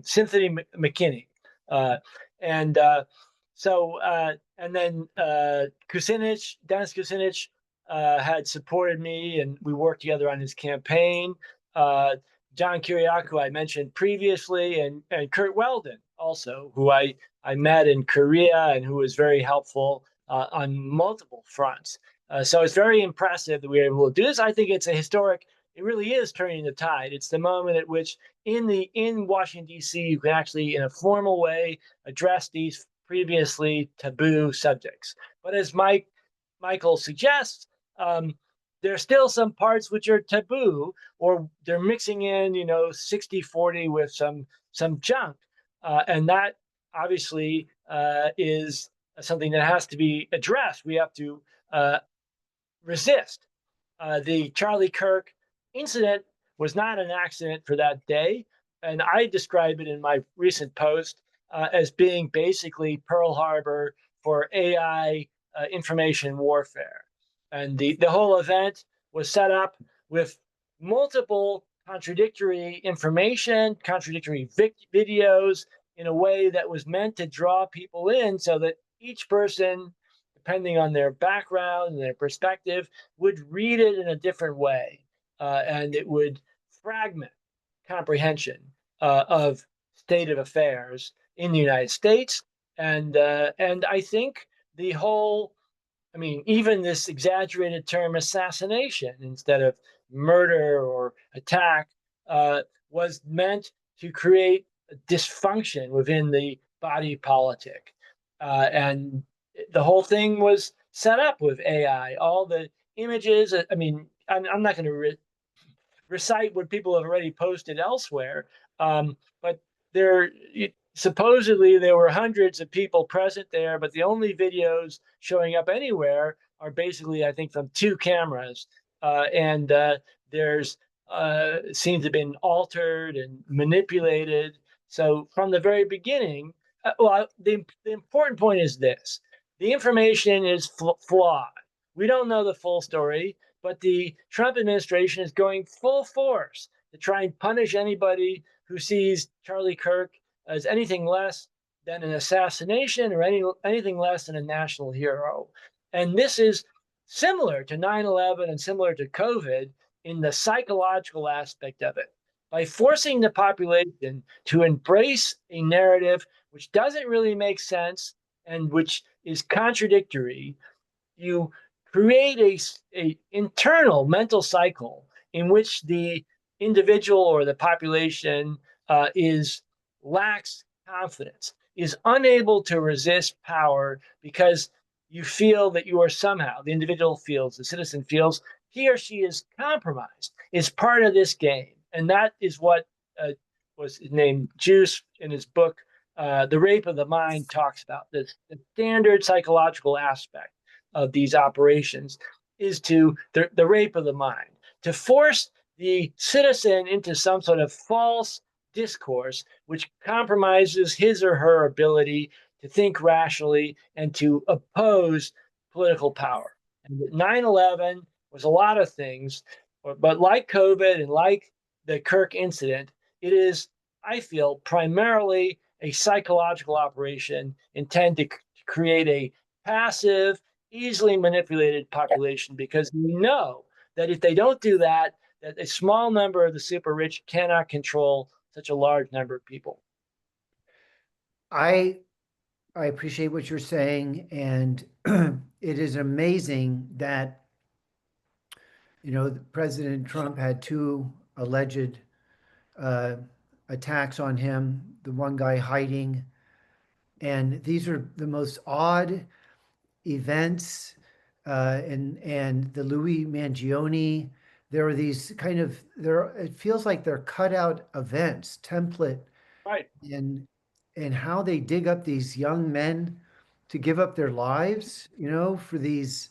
Cynthia McKinney. And then Dennis Kucinich had supported me, and we worked together on his campaign. John Kiriakou, I mentioned previously, and Kurt Weldon also, who I met in Korea and who was very helpful on multiple fronts. So it's very impressive that we were able to do this. I think it's a historic. It really is turning the tide. It's the moment at which, in Washington D.C., you can actually, in a formal way, address these previously taboo subjects. But as Michael suggests, there are still some parts which are taboo, or they're mixing in, 60-40 with some junk, and that obviously is something that has to be addressed. We have to resist. The Charlie Kirk incident was not an accident for that day, and I describe it in my recent post as being basically Pearl Harbor for AI information warfare. And the whole event was set up with multiple contradictory information, contradictory videos, in a way that was meant to draw people in, so that each person, depending on their background and their perspective, would read it in a different way. And it would fragment comprehension of state of affairs in the United States. And I think the whole, even this exaggerated term assassination instead of murder or attack was meant to create dysfunction within the body politic. And the whole thing was set up with AI. All the images, I'm not going to recite what people have already posted elsewhere, but supposedly there were hundreds of people present there, but the only videos showing up anywhere are basically, I think, from two cameras. And there's seems to have been altered and manipulated. So from the very beginning, the important point is this: the information is flawed. We don't know the full story, but the Trump administration is going full force to try and punish anybody who sees Charlie Kirk as anything less than an assassination or anything less than a national hero. And this is similar to 9/11 and similar to COVID in the psychological aspect of it. By forcing the population to embrace a narrative which doesn't really make sense and which is contradictory, you create a internal mental cycle in which the individual or the population is lacks confidence, is unable to resist power because you feel that you are somehow, the individual feels, the citizen feels, he or she is compromised, is part of this game. And that is what was named Juice in his book, The Rape of the Mind, talks about. The standard psychological aspect of these operations is to the rape of the mind, to force the citizen into some sort of false discourse which compromises his or her ability to think rationally and to oppose political power. And 9/11 was a lot of things, but like COVID and like the Kirk incident, it is, I feel, primarily a psychological operation intended to create a passive, easily manipulated population, because we know that if they don't do that, that a small number of the super rich cannot control such a large number of people. I appreciate what you're saying, and it is amazing that, you know, President Trump had two alleged attacks on him, the one guy hiding, and these are the most odd events, and the Louis Mangione. There are these kind of it feels like they're cut out events, template, Right. and how they dig up these young men to give up their lives, you know, for these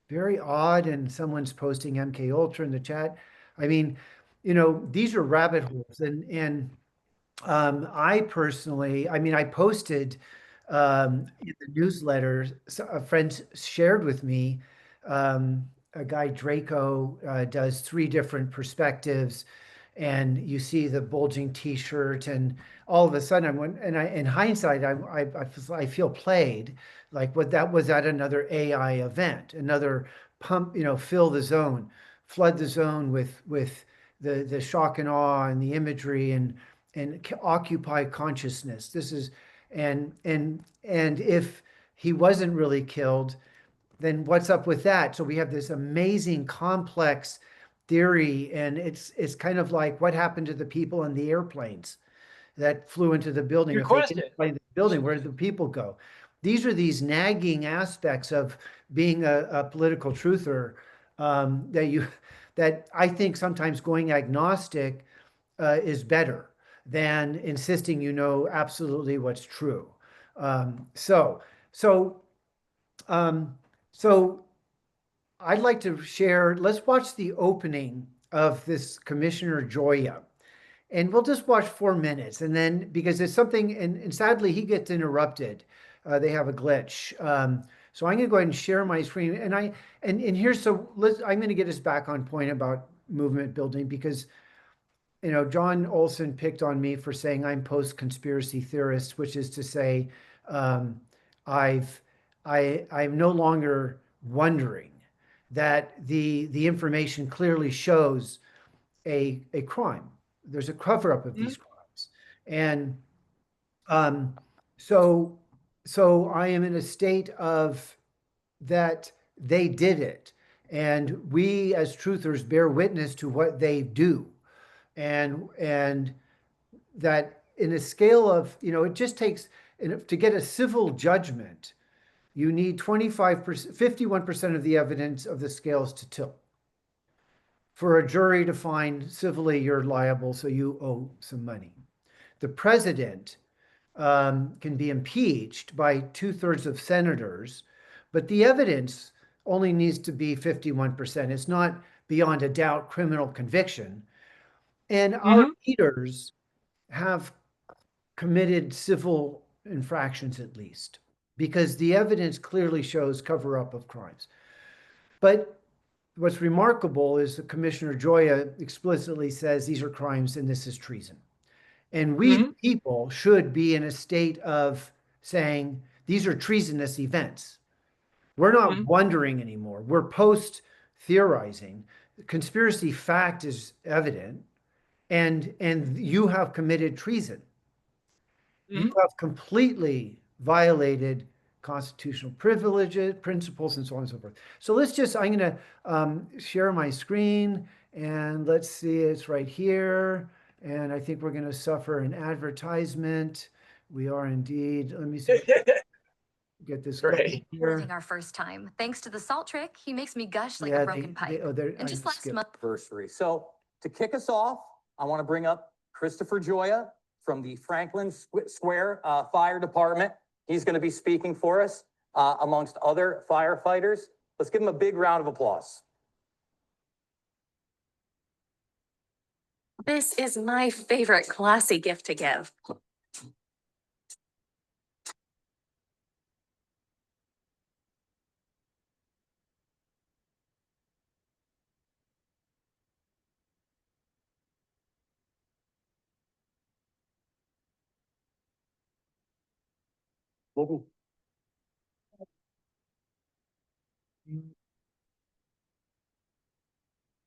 very odd. And someone's posting MK Ultra in the chat. I mean, you know, these are rabbit holes, and I personally, I mean, I posted in the newsletter, a friend shared with me, a guy, Draco, does three different perspectives, and you see the bulging t-shirt, and all of a sudden in hindsight, I feel played, like what that was, at another AI event, another pump, you know, fill the zone, flood the zone with the shock and awe and the imagery, and occupy consciousness. This is, and if he wasn't really killed, then what's up with that? So we have this amazing complex theory, and it's kind of like what happened to the people in the airplanes that flew into the building. Good If they question. didn't fly in the building, where did the people go? These are these nagging aspects of being a political truther, that I think sometimes going agnostic is better than insisting you know absolutely what's true. Um, so so um, so I'd like to share. Let's watch the opening of this Commissioner Joya, and we'll just watch 4 minutes, and then because it's something, and sadly he gets interrupted. They have a glitch. So I'm going to go ahead and share my screen, and here's, so I'm going to get us back on point about movement building, because you know, John Olson picked on me for saying I'm post-conspiracy theorist, which is to say, um, I'm no longer wondering that the information clearly shows a crime. There's a cover-up of these crimes, and um, so so I am in a state of that they did it, and we as truthers bear witness to what they do, and that in a scale of, you know, it just takes, to get a civil judgment, you need 25%, 51% of the evidence of the scales to tilt. For a jury to find civilly you're liable, so you owe some money. The president can be impeached by 2/3 of senators, but the evidence only needs to be 51%. It's not beyond a doubt criminal conviction. And our leaders have committed civil infractions at least, because the evidence clearly shows cover-up of crimes. But what's remarkable is that Commissioner Joya explicitly says these are crimes and this is treason. And we people should be in a state of saying these are treasonous events. We're not wondering anymore. We're post theorizing. Conspiracy fact is evident, and you have committed treason. You have completely violated constitutional privileges, principles, and so on and so forth. So let's just, I'm going to share my screen, and let's see, it's right here. And I think we're going to suffer an advertisement. We are indeed. Let me see. Get this Great. here. Our first time. Thanks to the salt trick, he makes me gush like Yeah, a broken pipe. And just last month. Anniversary. So to kick us off, I want to bring up Christopher Joya from the Franklin Square Fire Department. He's going to be speaking for us amongst other firefighters. Let's give him a big round of applause. This is my favorite classy gift to give. Do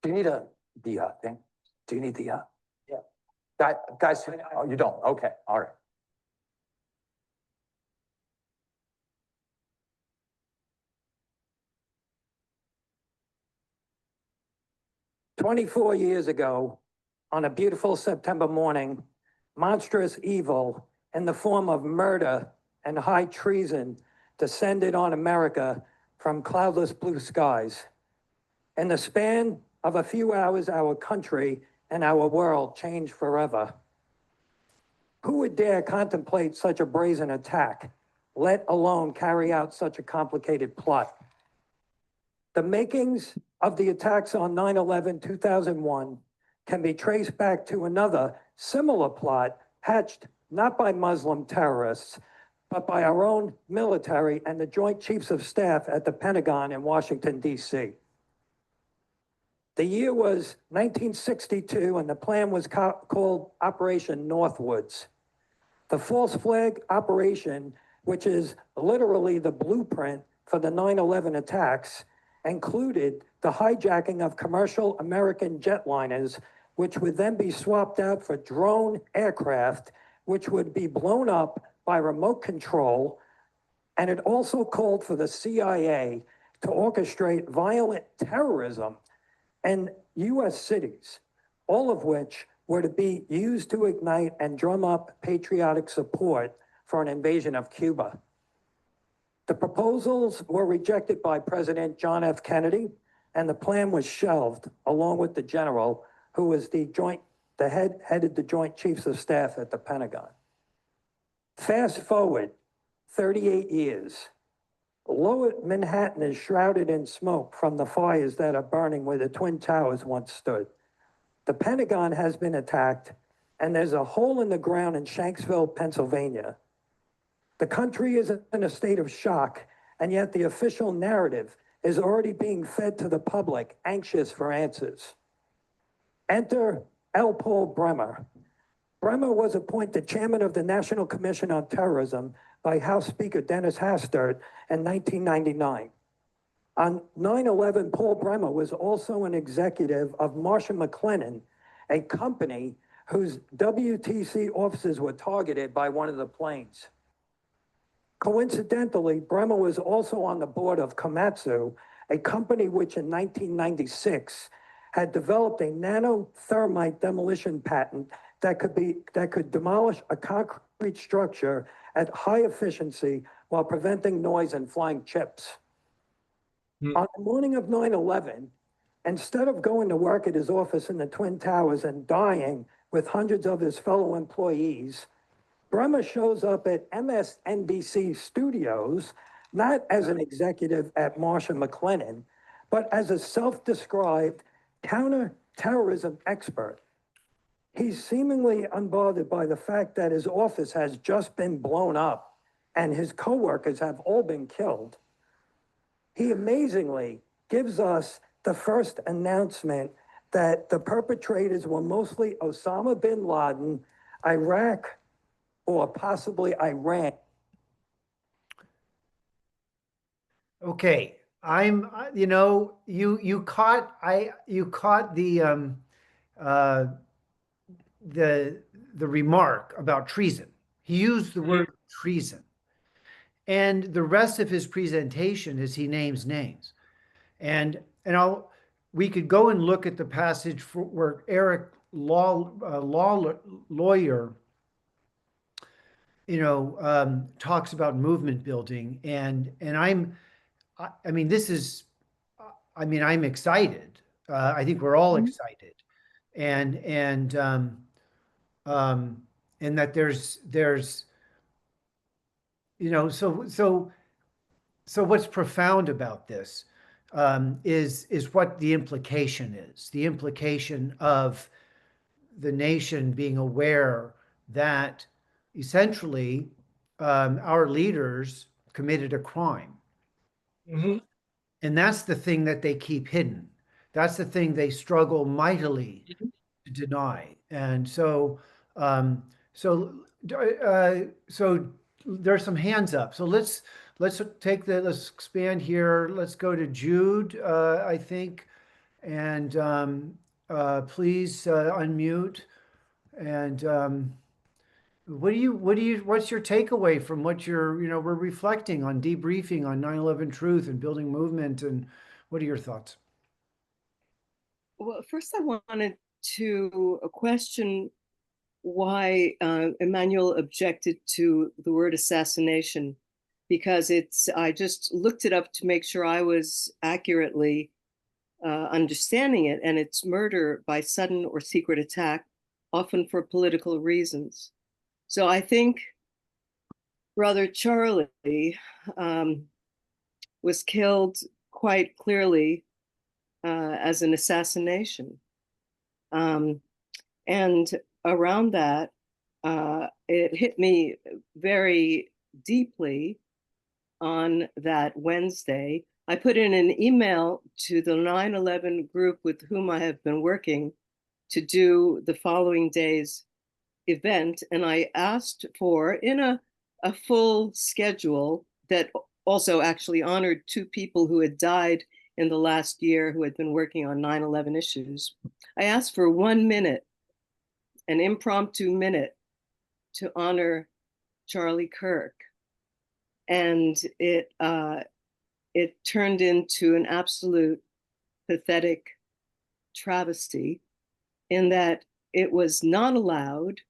you need the thing? Do you need the yeah. Guys, oh, you don't? Okay, all right. "24 years ago, on a beautiful September morning, monstrous evil in the form of murder and high treason descended on America from cloudless blue skies. In the span of a few hours, our country and our world changed forever. Who would dare contemplate such a brazen attack, let alone carry out such a complicated plot? The makings of the attacks on 9/11/2001 can be traced back to another similar plot hatched not by Muslim terrorists, but by our own military and the Joint Chiefs of Staff at the Pentagon in Washington, D.C. The year was 1962, and the plan was called Operation Northwoods. The false flag operation, which is literally the blueprint for the 9/11 attacks, included the hijacking of commercial American jetliners, which would then be swapped out for drone aircraft, which would be blown up by remote control. And it also called for the CIA to orchestrate violent terrorism in U.S. cities, all of which were to be used to ignite and drum up patriotic support for an invasion of Cuba. The proposals were rejected by President John F. Kennedy, and the plan was shelved along with the general, who was headed the Joint Chiefs of Staff at the Pentagon. Fast forward 38 years. Lower Manhattan is shrouded in smoke from the fires that are burning where the Twin Towers once stood. The Pentagon has been attacked, and there's a hole in the ground in Shanksville, Pennsylvania. The country is in a state of shock, and yet the official narrative is already being fed to the public, anxious for answers. Enter L. Paul Bremer. Bremer was appointed chairman of the National Commission on Terrorism by House Speaker Dennis Hastert in 1999. On 9/11, Paul Bremer was also an executive of Marsh & McLennan, a company whose WTC offices were targeted by one of the planes. Coincidentally, Bremer was also on the board of Komatsu, a company which in 1996 had developed a nanothermite demolition patent that could demolish a concrete structure at high efficiency while preventing noise and flying chips. On the morning of 9/11, instead of going to work at his office in the Twin Towers and dying with hundreds of his fellow employees, Bremer shows up at MSNBC studios, not as an executive at Marsh & McLennan, but as a self-described counterterrorism expert. He's seemingly unbothered by the fact that his office has just been blown up and his coworkers have all been killed. He amazingly gives us the first announcement that the perpetrators were mostly Osama bin Laden, Iraq, or possibly Iran. Okay, you caught the remark about treason. He used the word treason. And the rest of his presentation is he names names. And we could go and look at the passage where Eric lawyer, talks about movement building, and I'm excited. I think we're all excited, and that there's so what's profound about this is what the implication is. The implication of the nation being aware that essentially our leaders committed a crime. Mm-hmm. And that's the thing that they keep hidden. That's the thing they struggle mightily to deny. And so there's some hands up. So let's expand here. Let's go to Jude, I think, and please unmute. And what's your takeaway from what we're reflecting on, debriefing on 9/11 truth and building movement, and what are your thoughts? Well, first I wanted to question why Emanuel objected to the word assassination, because I just looked it up to make sure I was accurately understanding it, and it's murder by sudden or secret attack, often for political reasons. So I think Brother Charlie was killed quite clearly as an assassination. And around that, it hit me very deeply on that Wednesday. I put in an email to the 9/11 group with whom I have been working to do the following day's event. And I asked for, in a full schedule that also actually honored two people who had died in the last year who had been working on 9/11 issues. I asked for 1 minute, an impromptu minute, to honor Charlie Kirk. And it turned into an absolute pathetic travesty in that it was not allowed.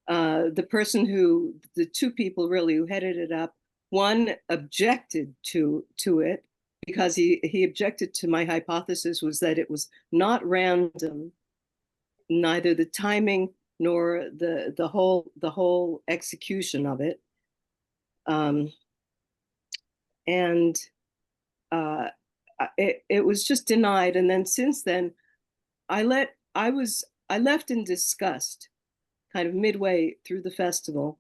The two people really who headed it up, one objected to it because he objected to my hypothesis was that it was not random, neither the timing nor the whole execution of it. It was just denied. And then since then, I left in disgust, kind of midway through the festival,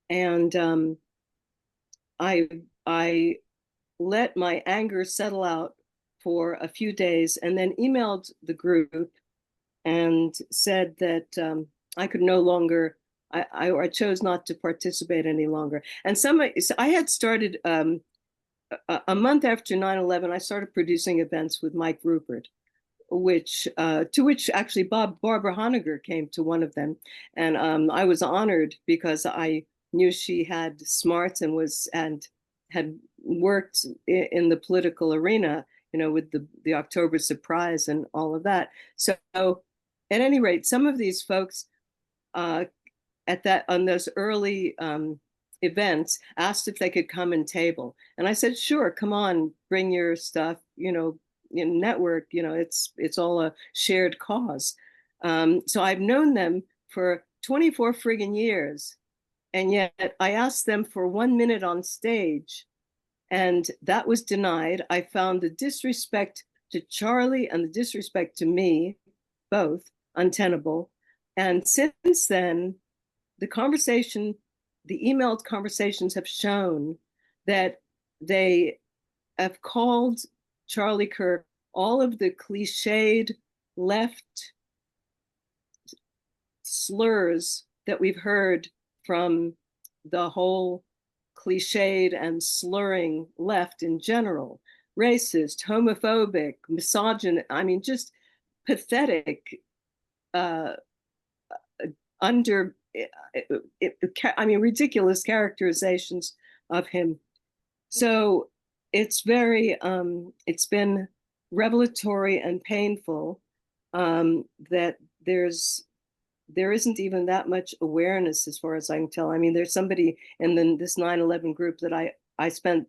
and I let my anger settle out for a few days, and then emailed the group and said that I could no longer. I chose not to participate any longer. And I had started a month after 9/11. I started producing events with Mike Rupert, to which actually Barbara Honegger came to one of them, and I was honored because I knew she had smarts and had worked in the political arena, with the October surprise and all of that. So, at any rate, some of these folks on those early events asked if they could come and table, and I said, sure, come on, bring your stuff, network, it's all a shared cause. So I've known them for 24 friggin' years, and yet I asked them for 1 minute on stage, and that was denied. I found the disrespect to Charlie and the disrespect to me, both untenable. And since then, the emailed conversations have shown that they have called Charlie Kirk all of the cliched left slurs that we've heard from the whole cliched and slurring left in general. Racist, homophobic, misogynist, I mean, just pathetic, ridiculous characterizations of him. So it's it's been revelatory and painful that there isn't even that much awareness, as far as I can tell. I mean, there's somebody in this 9/11 group that I spent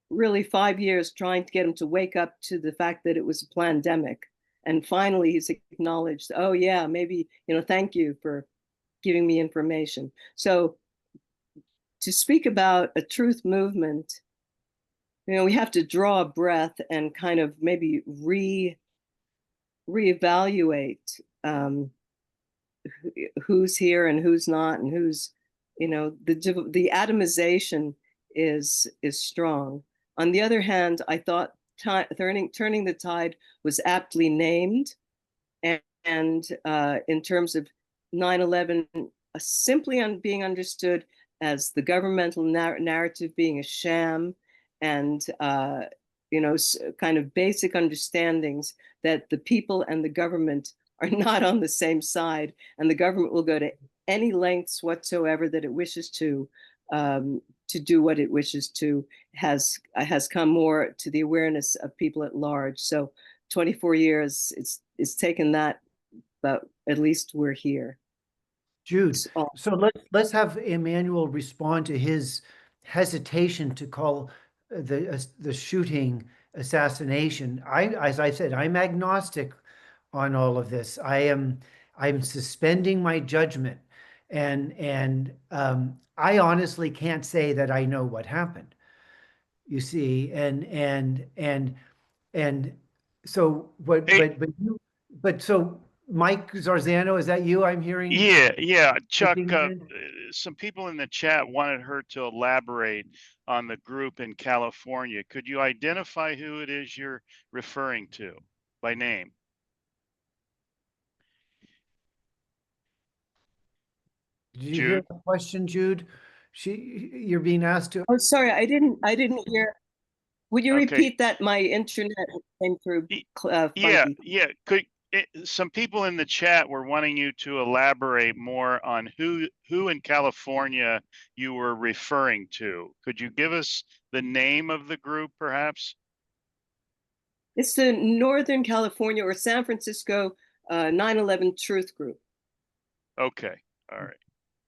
really 5 years trying to get him to wake up to the fact that it was a pandemic. And finally, he's acknowledged, oh yeah, maybe, thank you for giving me information. So to speak about a truth movement, we have to draw a breath and kind of maybe reevaluate who's here and who's not, and who's, the atomization is strong. On the other hand, I thought turning the tide was aptly named, and in terms of 9/11, simply being understood as the governmental narrative being a sham, and kind of basic understandings that the people and the government are not on the same side, and the government will go to any lengths whatsoever that it wishes to do what it wishes to, has come more to the awareness of people at large. So 24 years, it's taken that, but at least we're here. Jude, so let's have Emanuel respond to his hesitation to call the shooting assassination. As I said, I'm agnostic on all of this. I'm suspending my judgment, and I honestly can't say that I know what happened. You see, and so what? Hey. But so Mike Zarzano, is that you? I'm hearing. Yeah, Chuck. in? Some people in the chat wanted her to elaborate on the group in California. Could you identify who it is you're referring to by name? Did you hear the question, Jude? You're being asked to. Oh, sorry, I didn't hear. Would you repeat that? My internet came through funky. Yeah. Some people in the chat were wanting you to elaborate more on who in California you were referring to. Could you give us the name of the group, perhaps? It's the Northern California or San Francisco 9/11 Truth Group. Okay, all right.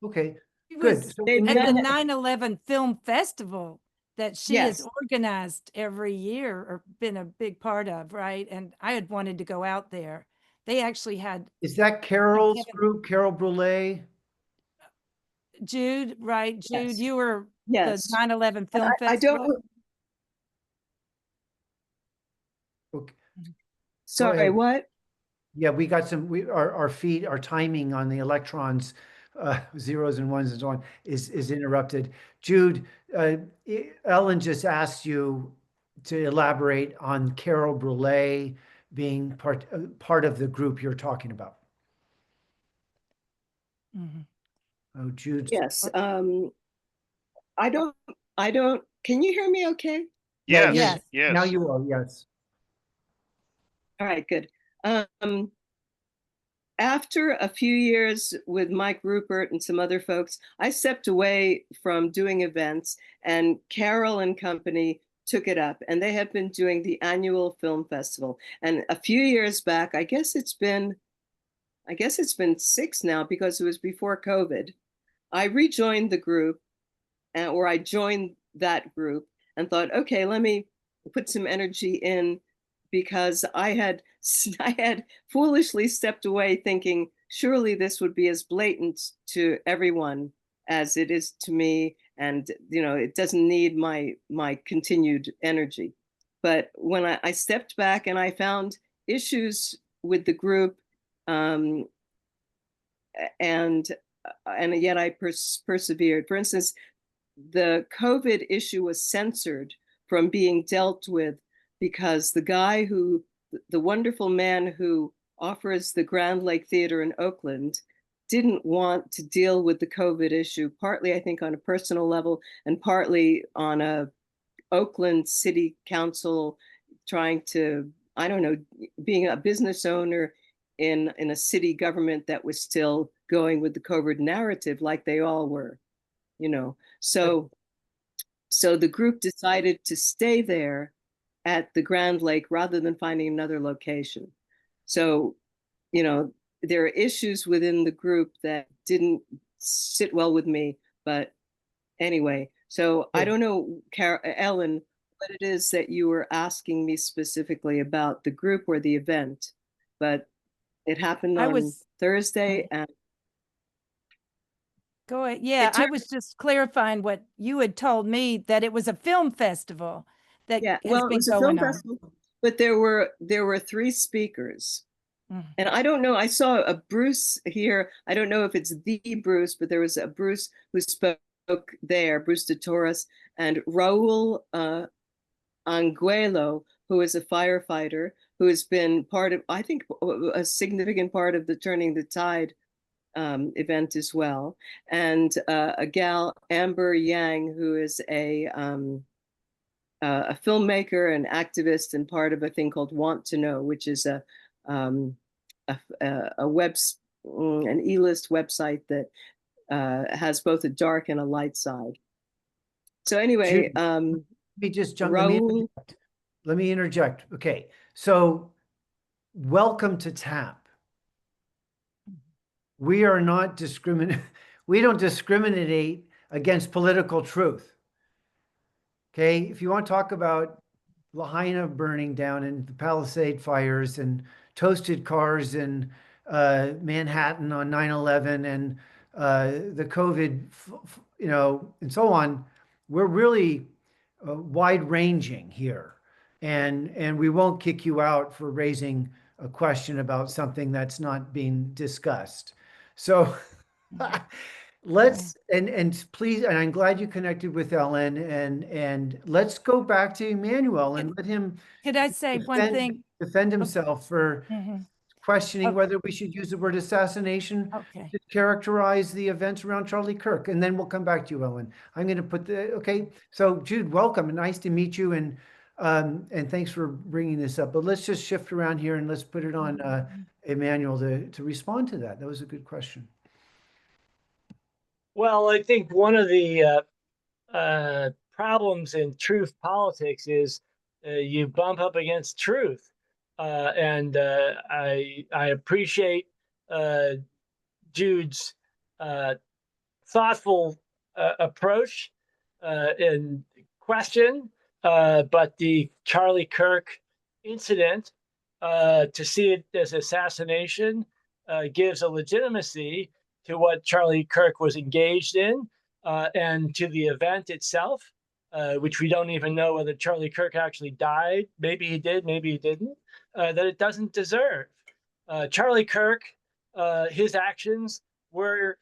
Okay, good. So at the 9/11 Film Festival that she has organized every year or been a big part of, right? And I had wanted to go out there. They actually had. Is that Carol's group, Carol Brule? Jude, right? Jude, yes. You were the 9/11 Film Festival. I don't. Okay. Sorry, what? Yeah, we got some. Our feed, our timing on the electrons, zeros and ones and so on, is interrupted. Jude, Ellen just asked you to elaborate on Carol Brule being part of the group you're talking about. Oh, Jude. Yes. I don't. Can you hear me? Okay. Yes. Now you are. Yes. All right. Good. After a few years with Mike Rupert and some other folks, I stepped away from doing events, and Carol and company took it up, and they have been doing the annual film festival. And a few years back, I guess it's been 6 now, because it was before COVID, I rejoined the group, or I joined that group and thought, okay, let me put some energy in, because I had foolishly stepped away thinking surely this would be as blatant to everyone as it is to me, and it doesn't need my continued energy. But when I stepped back and I found issues with the group, um, and yet I persevered. For instance, the COVID issue was censored from being dealt with because the wonderful man who offers the Grand Lake Theater in Oakland didn't want to deal with the COVID issue, partly I think on a personal level and partly on a Oakland City Council trying to, I don't know, being a business owner in a city government that was still going with the COVID narrative like they all were, you know. So the group decided to stay there at the Grand Lake rather than finding another location. So, you know, there are issues within the group that didn't sit well with me, but anyway, so I don't know, Ellen, what it is that you were asking me specifically about the group or the event, but it happened on Thursday and Go ahead. Yeah, I was just clarifying what you had told me, that it was a film festival that yeah, has well, it been was a film going on. festival, but there were 3 speakers. Mhm. And I don't know, I saw a Bruce here. I don't know if it's the Bruce, but there was a Bruce who spoke there, Bruce de Torres, and Raul Anguelo, who is a firefighter who has been part of, I think, a significant part of the Turning the Tide event as well. And a gal, Amber Yang, who is a filmmaker and activist and part of a thing called Want to Know, which is an e-list website that has both a dark and a light side. So anyway, Let me just jump. Raul, Let me interject. Okay, so welcome to TAP. We are not we don't discriminate against political truth. Okay, if you want to talk about Lahaina burning down and the Palisade fires and toasted cars in Manhattan on 9/11 and the COVID, you know, and so on, we're really wide ranging here. And we won't kick you out for raising a question about something that's not being discussed. So let's and please, and I'm glad you connected with Ellen, and let's go back to Emanuel and let him Could I say one thing? defend himself for Mhm. questioning Okay. whether we should use the word assassination Okay. to characterize the events around Charlie Kirk. And then we'll come back to you, Ellen. I'm going to put okay. So Jude, welcome and nice to meet you. And thanks for bringing this up. But let's just shift around here and let's put it on Emanuel to respond to that. That was a good question. Well, I think one of the problems in truth politics is you bump up against truth. And I appreciate Jude's thoughtful approach and question, but the Charlie Kirk incident, to see it as assassination, gives a legitimacy to what Charlie Kirk was engaged in, and to the event itself, which we don't even know whether Charlie Kirk actually died. Maybe he did, maybe he didn't. That it doesn't deserve. Charlie Kirk, his actions were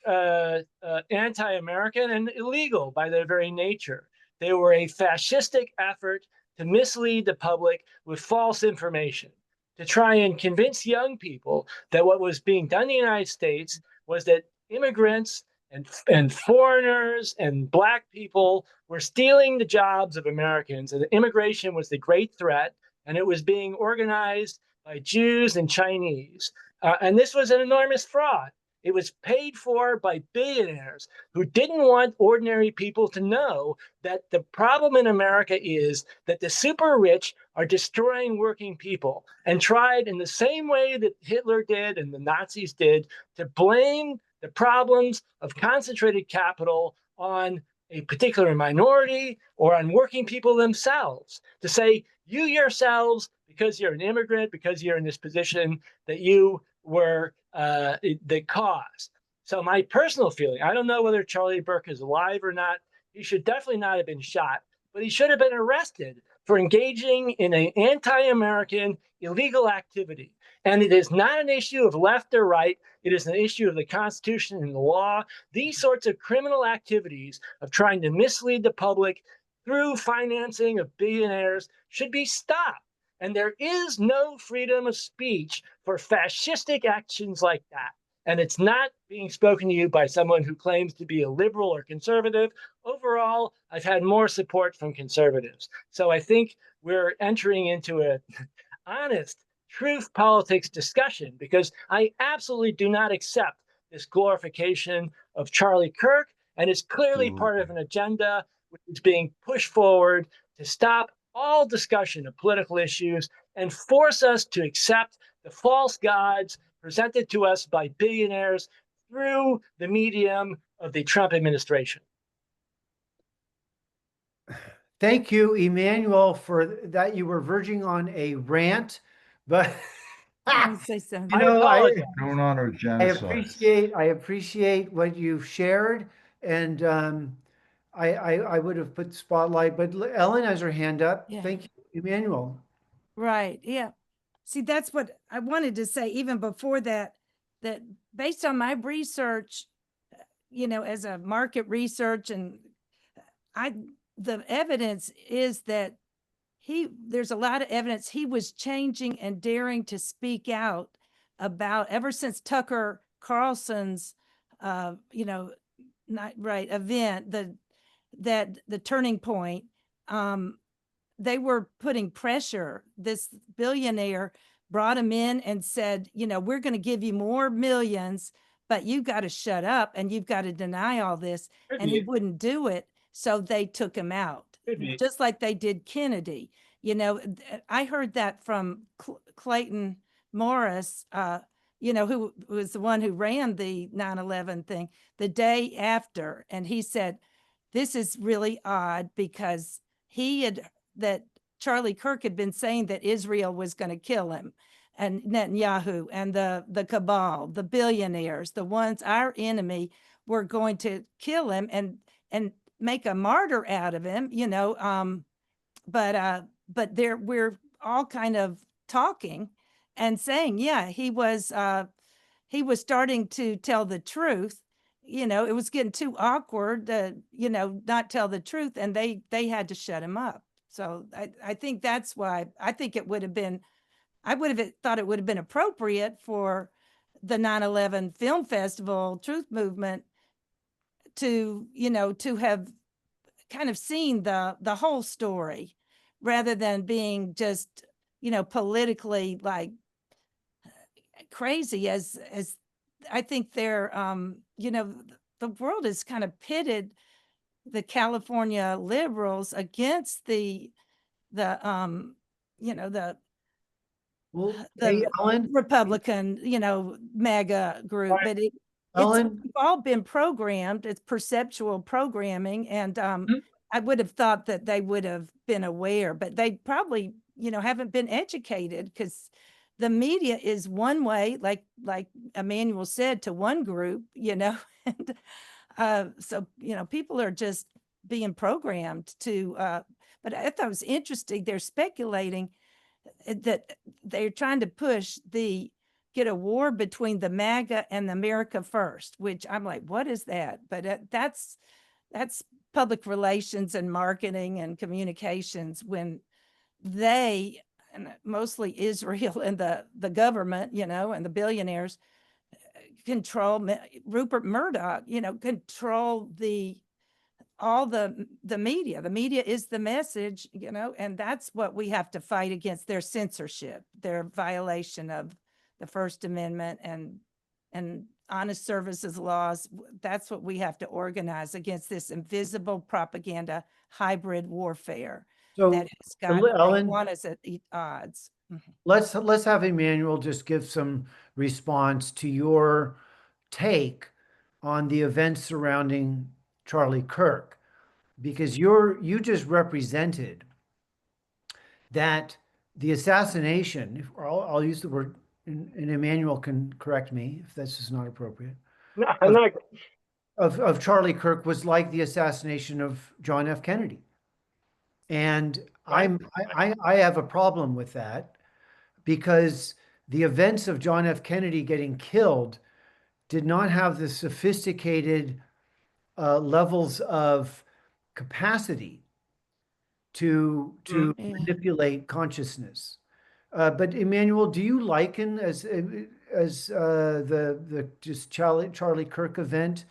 anti-American and illegal by their very nature. They were a fascistic effort to mislead the public with false information, to try and convince young people that what was being done in the United States was that immigrants and foreigners and Black people were stealing the jobs of Americans, and that immigration was the great threat, and it was being organized by Jews and Chinese. And this was an enormous fraud. It was paid for by billionaires who didn't want ordinary people to know that the problem in America is that the super rich are destroying working people, and tried in the same way that Hitler did and the Nazis did to blame the problems of concentrated capital on a particular minority or on working people themselves, to say, you yourselves, because you're an immigrant, because you're in this position, that you were the cause. So my personal feeling, I don't know whether Charlie Kirk is alive or not. He should definitely not have been shot, but he should have been arrested for engaging in an anti-American illegal activity. And it is not an issue of left or right. It is an issue of the Constitution and the law. These sorts of criminal activities of trying to mislead the public through financing of billionaires should be stopped. And there is no freedom of speech for fascistic actions like that. And it's not being spoken to you by someone who claims to be a liberal or conservative. Overall, I've had more support from conservatives. So I think we're entering into an honest truth politics discussion, because I absolutely do not accept this glorification of Charlie Kirk. And it's clearly part of an agenda which is being pushed forward to stop all discussion of political issues and force us to accept the false gods presented to us by billionaires through the medium of the Trump administration. Thank you, Emanuel, for that. You were verging on a rant, but Say so. you know, Going on or genocide. I appreciate what you've shared, and I would have put spotlight, but Ellen has her hand up. Yeah. Thank you, Emanuel. Right. Yeah. See, that's what I wanted to say even before that, that based on my research, as a market research, and the evidence is that there's a lot of evidence he was changing and daring to speak out about ever since Tucker Carlson's, event, the turning point. They were putting pressure. This billionaire brought him in and said, we're going to give you more millions, but you've got to shut up and you've got to deny all this. And he wouldn't do it. So they took him out, just like they did Kennedy. I heard that from Clayton Morris, who was the one who ran the 9/11 thing the day after. And he said, this is really odd because that Charlie Kirk had been saying that Israel was going to kill him, and Netanyahu and the cabal, the billionaires, the ones, our enemy, were going to kill him and make a martyr out of him, but we're all kind of talking and saying, yeah, he was starting to tell the truth. It was getting too awkward to, not tell the truth, and they had to shut him up. So I think that's why I think I would have thought it would have been appropriate for the 9/11 Film Festival Truth Movement to have kind of seen the whole story rather than being just, politically like crazy as I think they're, the world is kind of pitted the California liberals against the Hey, Ellen, Republican, MAGA group, Right. but Ellen, we've all been programmed. It's perceptual programming. And I would have thought that they would have been aware, but they probably, haven't been educated, because the media is one way, like Emanuel said, to one group, and so, people are just being programmed to, but I thought it was interesting. They're speculating that they're trying to get a war between the MAGA and the America First, which I'm like, what is that? But that's public relations and marketing and communications, when they, and mostly Israel and the government, and the billionaires control, Rupert Murdoch, control all the media. The media is the message, and that's what we have to fight against, their censorship, their violation of the First Amendment and honest services laws. That's what we have to organize against, this invisible propaganda hybrid warfare so that has got Ellen, want us at odds. let's have Emanuel just give some response to your take on the events surrounding Charlie Kirk, because you just represented that the assassination, or I'll use the word, and Emanuel can correct me if this is not appropriate, No, I'm not. of Charlie Kirk was like the assassination of John F. Kennedy. And Right. I have a problem with that because the events of John F. Kennedy getting killed did not have the sophisticated levels of capacity to Yeah. manipulate consciousness. But Emmanuel, do you liken the just Charlie Kirk event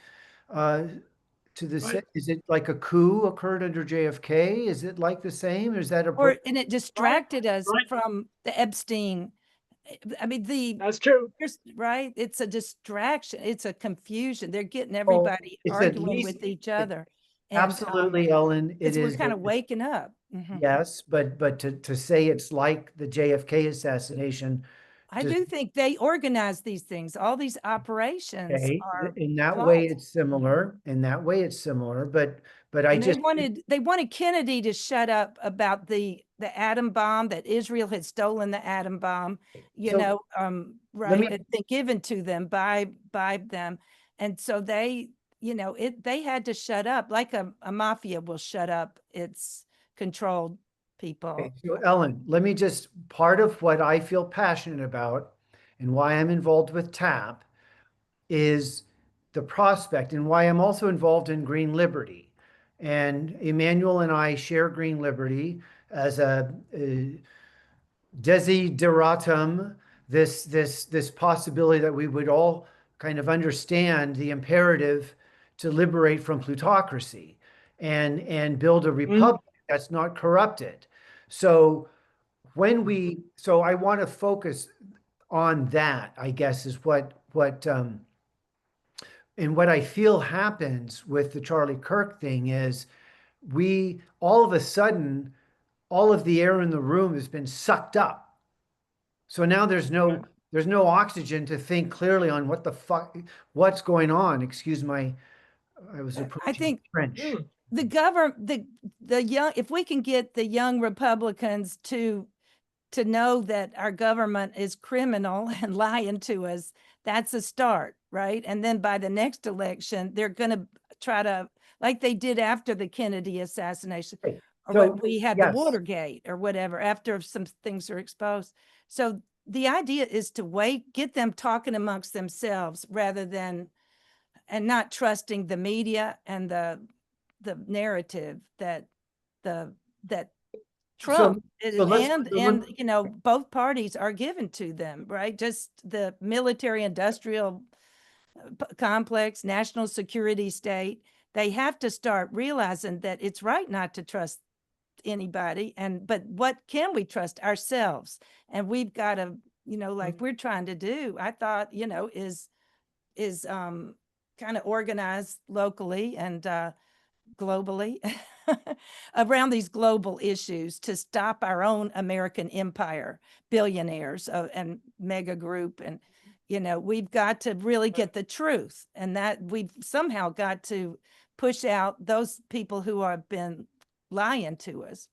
to the Right. is it like a coup occurred under JFK? Is it like the same? Or is that a And it distracted us Right. from the Epstein. I mean, That's true. right? It's a distraction. It's a confusion. They're getting Oh, everybody it's at arguing least with each other. And absolutely, Ellen. It we're is kind of waking up. Mhm. yes, but to say it's like the JFK assassination, I to do think they organize these things. All these operations say are in that way plots. it's similar. In that way it's similar, but I And just they wanted Kennedy to shut up about the atom bomb, that Israel had stolen the atom bomb, so let right, me had been given to them by them. And so they, they had to shut up, like a mafia will shut up its controlled people. okay, so Ellen, let me just part of what I feel passionate about and why I'm involved with TAP is the prospect and why I'm also involved in Green Liberty. And Emmanuel and I share Green Liberty as a desideratum, this possibility that we would all kind of understand the imperative to liberate from plutocracy and build a republic that's not corrupted. So so I want to focus on that, I guess, is and what I feel happens with the Charlie Kirk thing is we all of a sudden, all of the air in the room has been sucked up. So now there's no oxygen to think clearly on what the fuck, what's going on. Excuse my, I was I approaching think French. the government, the young, if we can get the young Republicans to know that our government is criminal and lying to us, that's a start, right? And then by the next election, they're going to try to, like they did after the Kennedy assassination, Okay. or So, what we had, the yes. Watergate or whatever, after some things are exposed. So the idea is to get them talking amongst themselves rather than, and not trusting the media and the narrative that Trump so let's- and both parties are given to them, right? Just the military industrial complex, national security state, they have to start realizing that it's right not to trust anybody. But what can we trust? Ourselves. And we've got to, like we're trying to do, I thought, is kind of organized locally and globally around these global issues to stop our own American empire, billionaires and mega group. And, we've got to really get the truth, and that we've somehow got to push out those people who have been lying to us.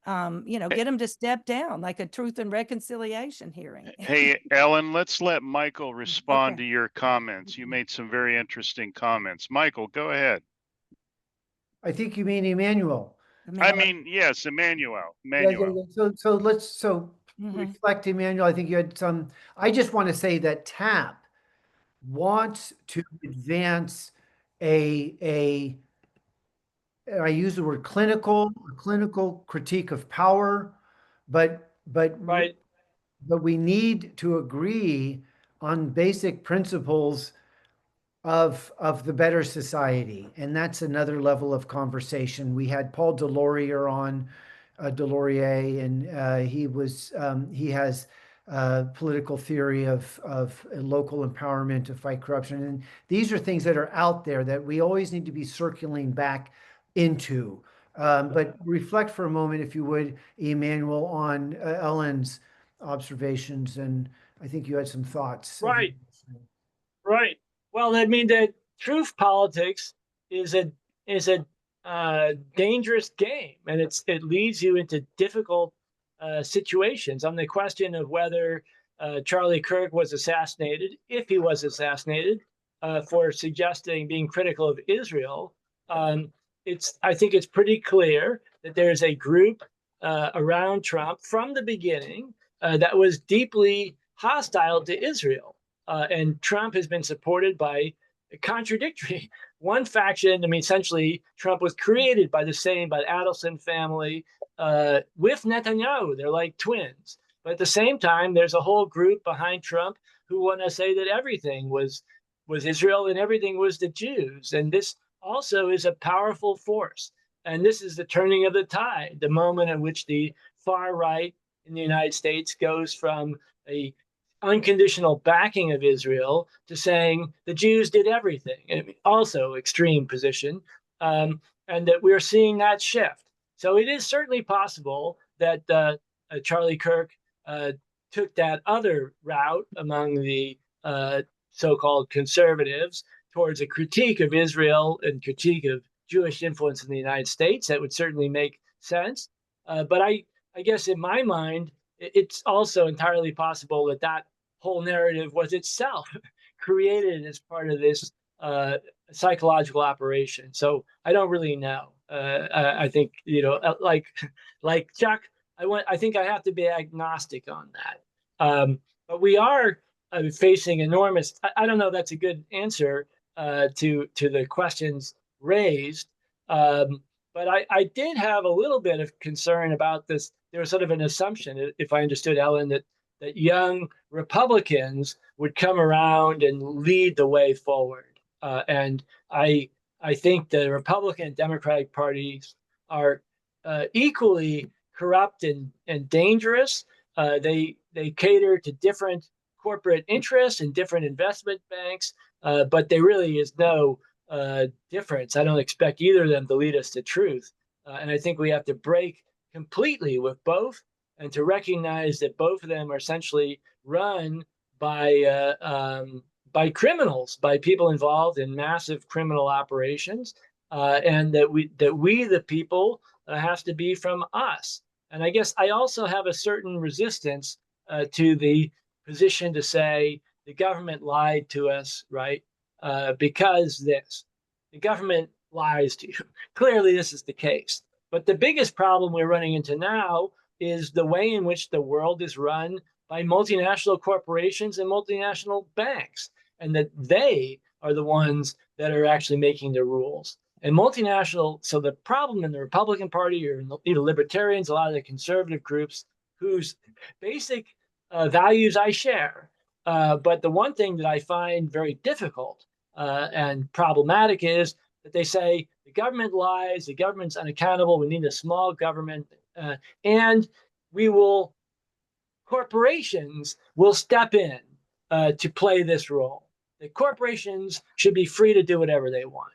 Get them to step down, like a truth and reconciliation hearing. Hey, Ellen, let's let Michael respond Okay. to your comments. You made some very interesting comments. Michael, go ahead. I think you mean Emmanuel. I mean, yes, Emanuel. Yeah. So let's Mhm. reflect, Emmanuel. I think you had some. I just want to say that TAP wants to advance a I use the word clinical critique of power, but Right. we need to agree on basic principles of the better society, and that's another level of conversation. We had Paul Delorier, and he has political theory of local empowerment to fight corruption, and these are things that are out there that we always need to be circling back into. But reflect for a moment, if you would, Emmanuel, on Ellen's observations, and I think you had some thoughts. Right. Right. Well, I mean, the truth politics is a dangerous game, and it leads you into difficult situations. On the question of whether Charlie Kirk was assassinated, if he was assassinated, for being critical of Israel, I think it's pretty clear that there's a group around Trump from the beginning that was deeply hostile to Israel. And Trump has been supported by contradictory. One faction, I mean, essentially, Trump was created by the Adelson family with Netanyahu. They're like twins. But at the same time, there's a whole group behind Trump who want to say that everything was Israel and everything was the Jews. And this also is a powerful force. And this is the turning of the tide, the moment in which the far right in the United States goes from a unconditional backing of Israel to saying the Jews did everything. And also extreme position, and that we're seeing that shift. So it is certainly possible that Charlie Kirk took that other route among the so-called conservatives towards a critique of Israel and critique of Jewish influence in the United States. That would certainly make sense. But I guess in my mind, it's also entirely possible that that whole narrative was itself created as part of this psychological operation. So I don't really know. I think, like Chuck, I think I have to be agnostic on that. But we are facing enormous. I don't know. That's a good answer to the questions raised. But I did have a little bit of concern about this. There was sort of an assumption, if I understood Ellen, that young Republicans would come around and lead the way forward. And I think the Republican and Democratic parties are equally corrupt and dangerous. They cater to different corporate interests and different investment banks, but there really is no difference. I don't expect either of them to lead us to truth. And I think we have to break completely with both and to recognize that both of them are essentially run by criminals, by people involved in massive criminal operations, and that we the people has to be from us. And I guess I also have a certain resistance to the position to say the government lied to us, right? Because the government lies to you. Clearly, this is the case. But the biggest problem we're running into now is the way in which the world is run by multinational corporations and multinational banks, and that they are the ones that are actually making the rules. And so the problem in the Republican Party or even libertarians, a lot of the conservative groups whose basic values I share, but the one thing that I find very difficult and problematic is that they say the government lies, the government's unaccountable, we need a small government, and corporations will step in to play this role. The corporations should be free to do whatever they want.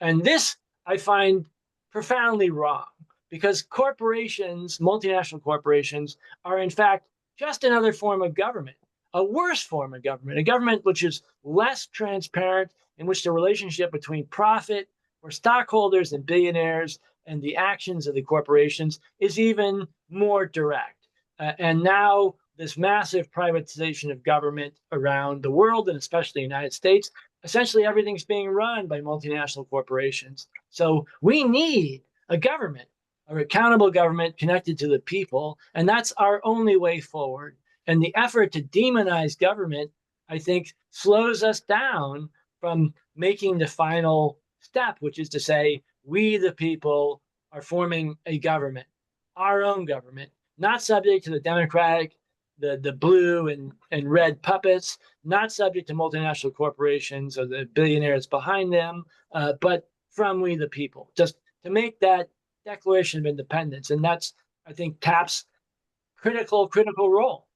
And this I find profoundly wrong, because corporations, multinational corporations, are in fact just another form of government, a worse form of government, a government which is less transparent, in which the relationship between profit for stockholders and billionaires and the actions of the corporations is even more direct. And now this massive privatization of government around the world, and especially the United States, essentially everything's being run by multinational corporations. So we need a government, an accountable government connected to the people, and that's our only way forward. And the effort to demonize government, I think, slows us down from making the final step, which is to say, we, the people, are forming a government, our own government, not subject to the Democratic, the blue and red puppets, not subject to multinational corporations or the billionaires behind them, but from we, the people, just to make that declaration of independence. And that's, I think, TAP's critical role.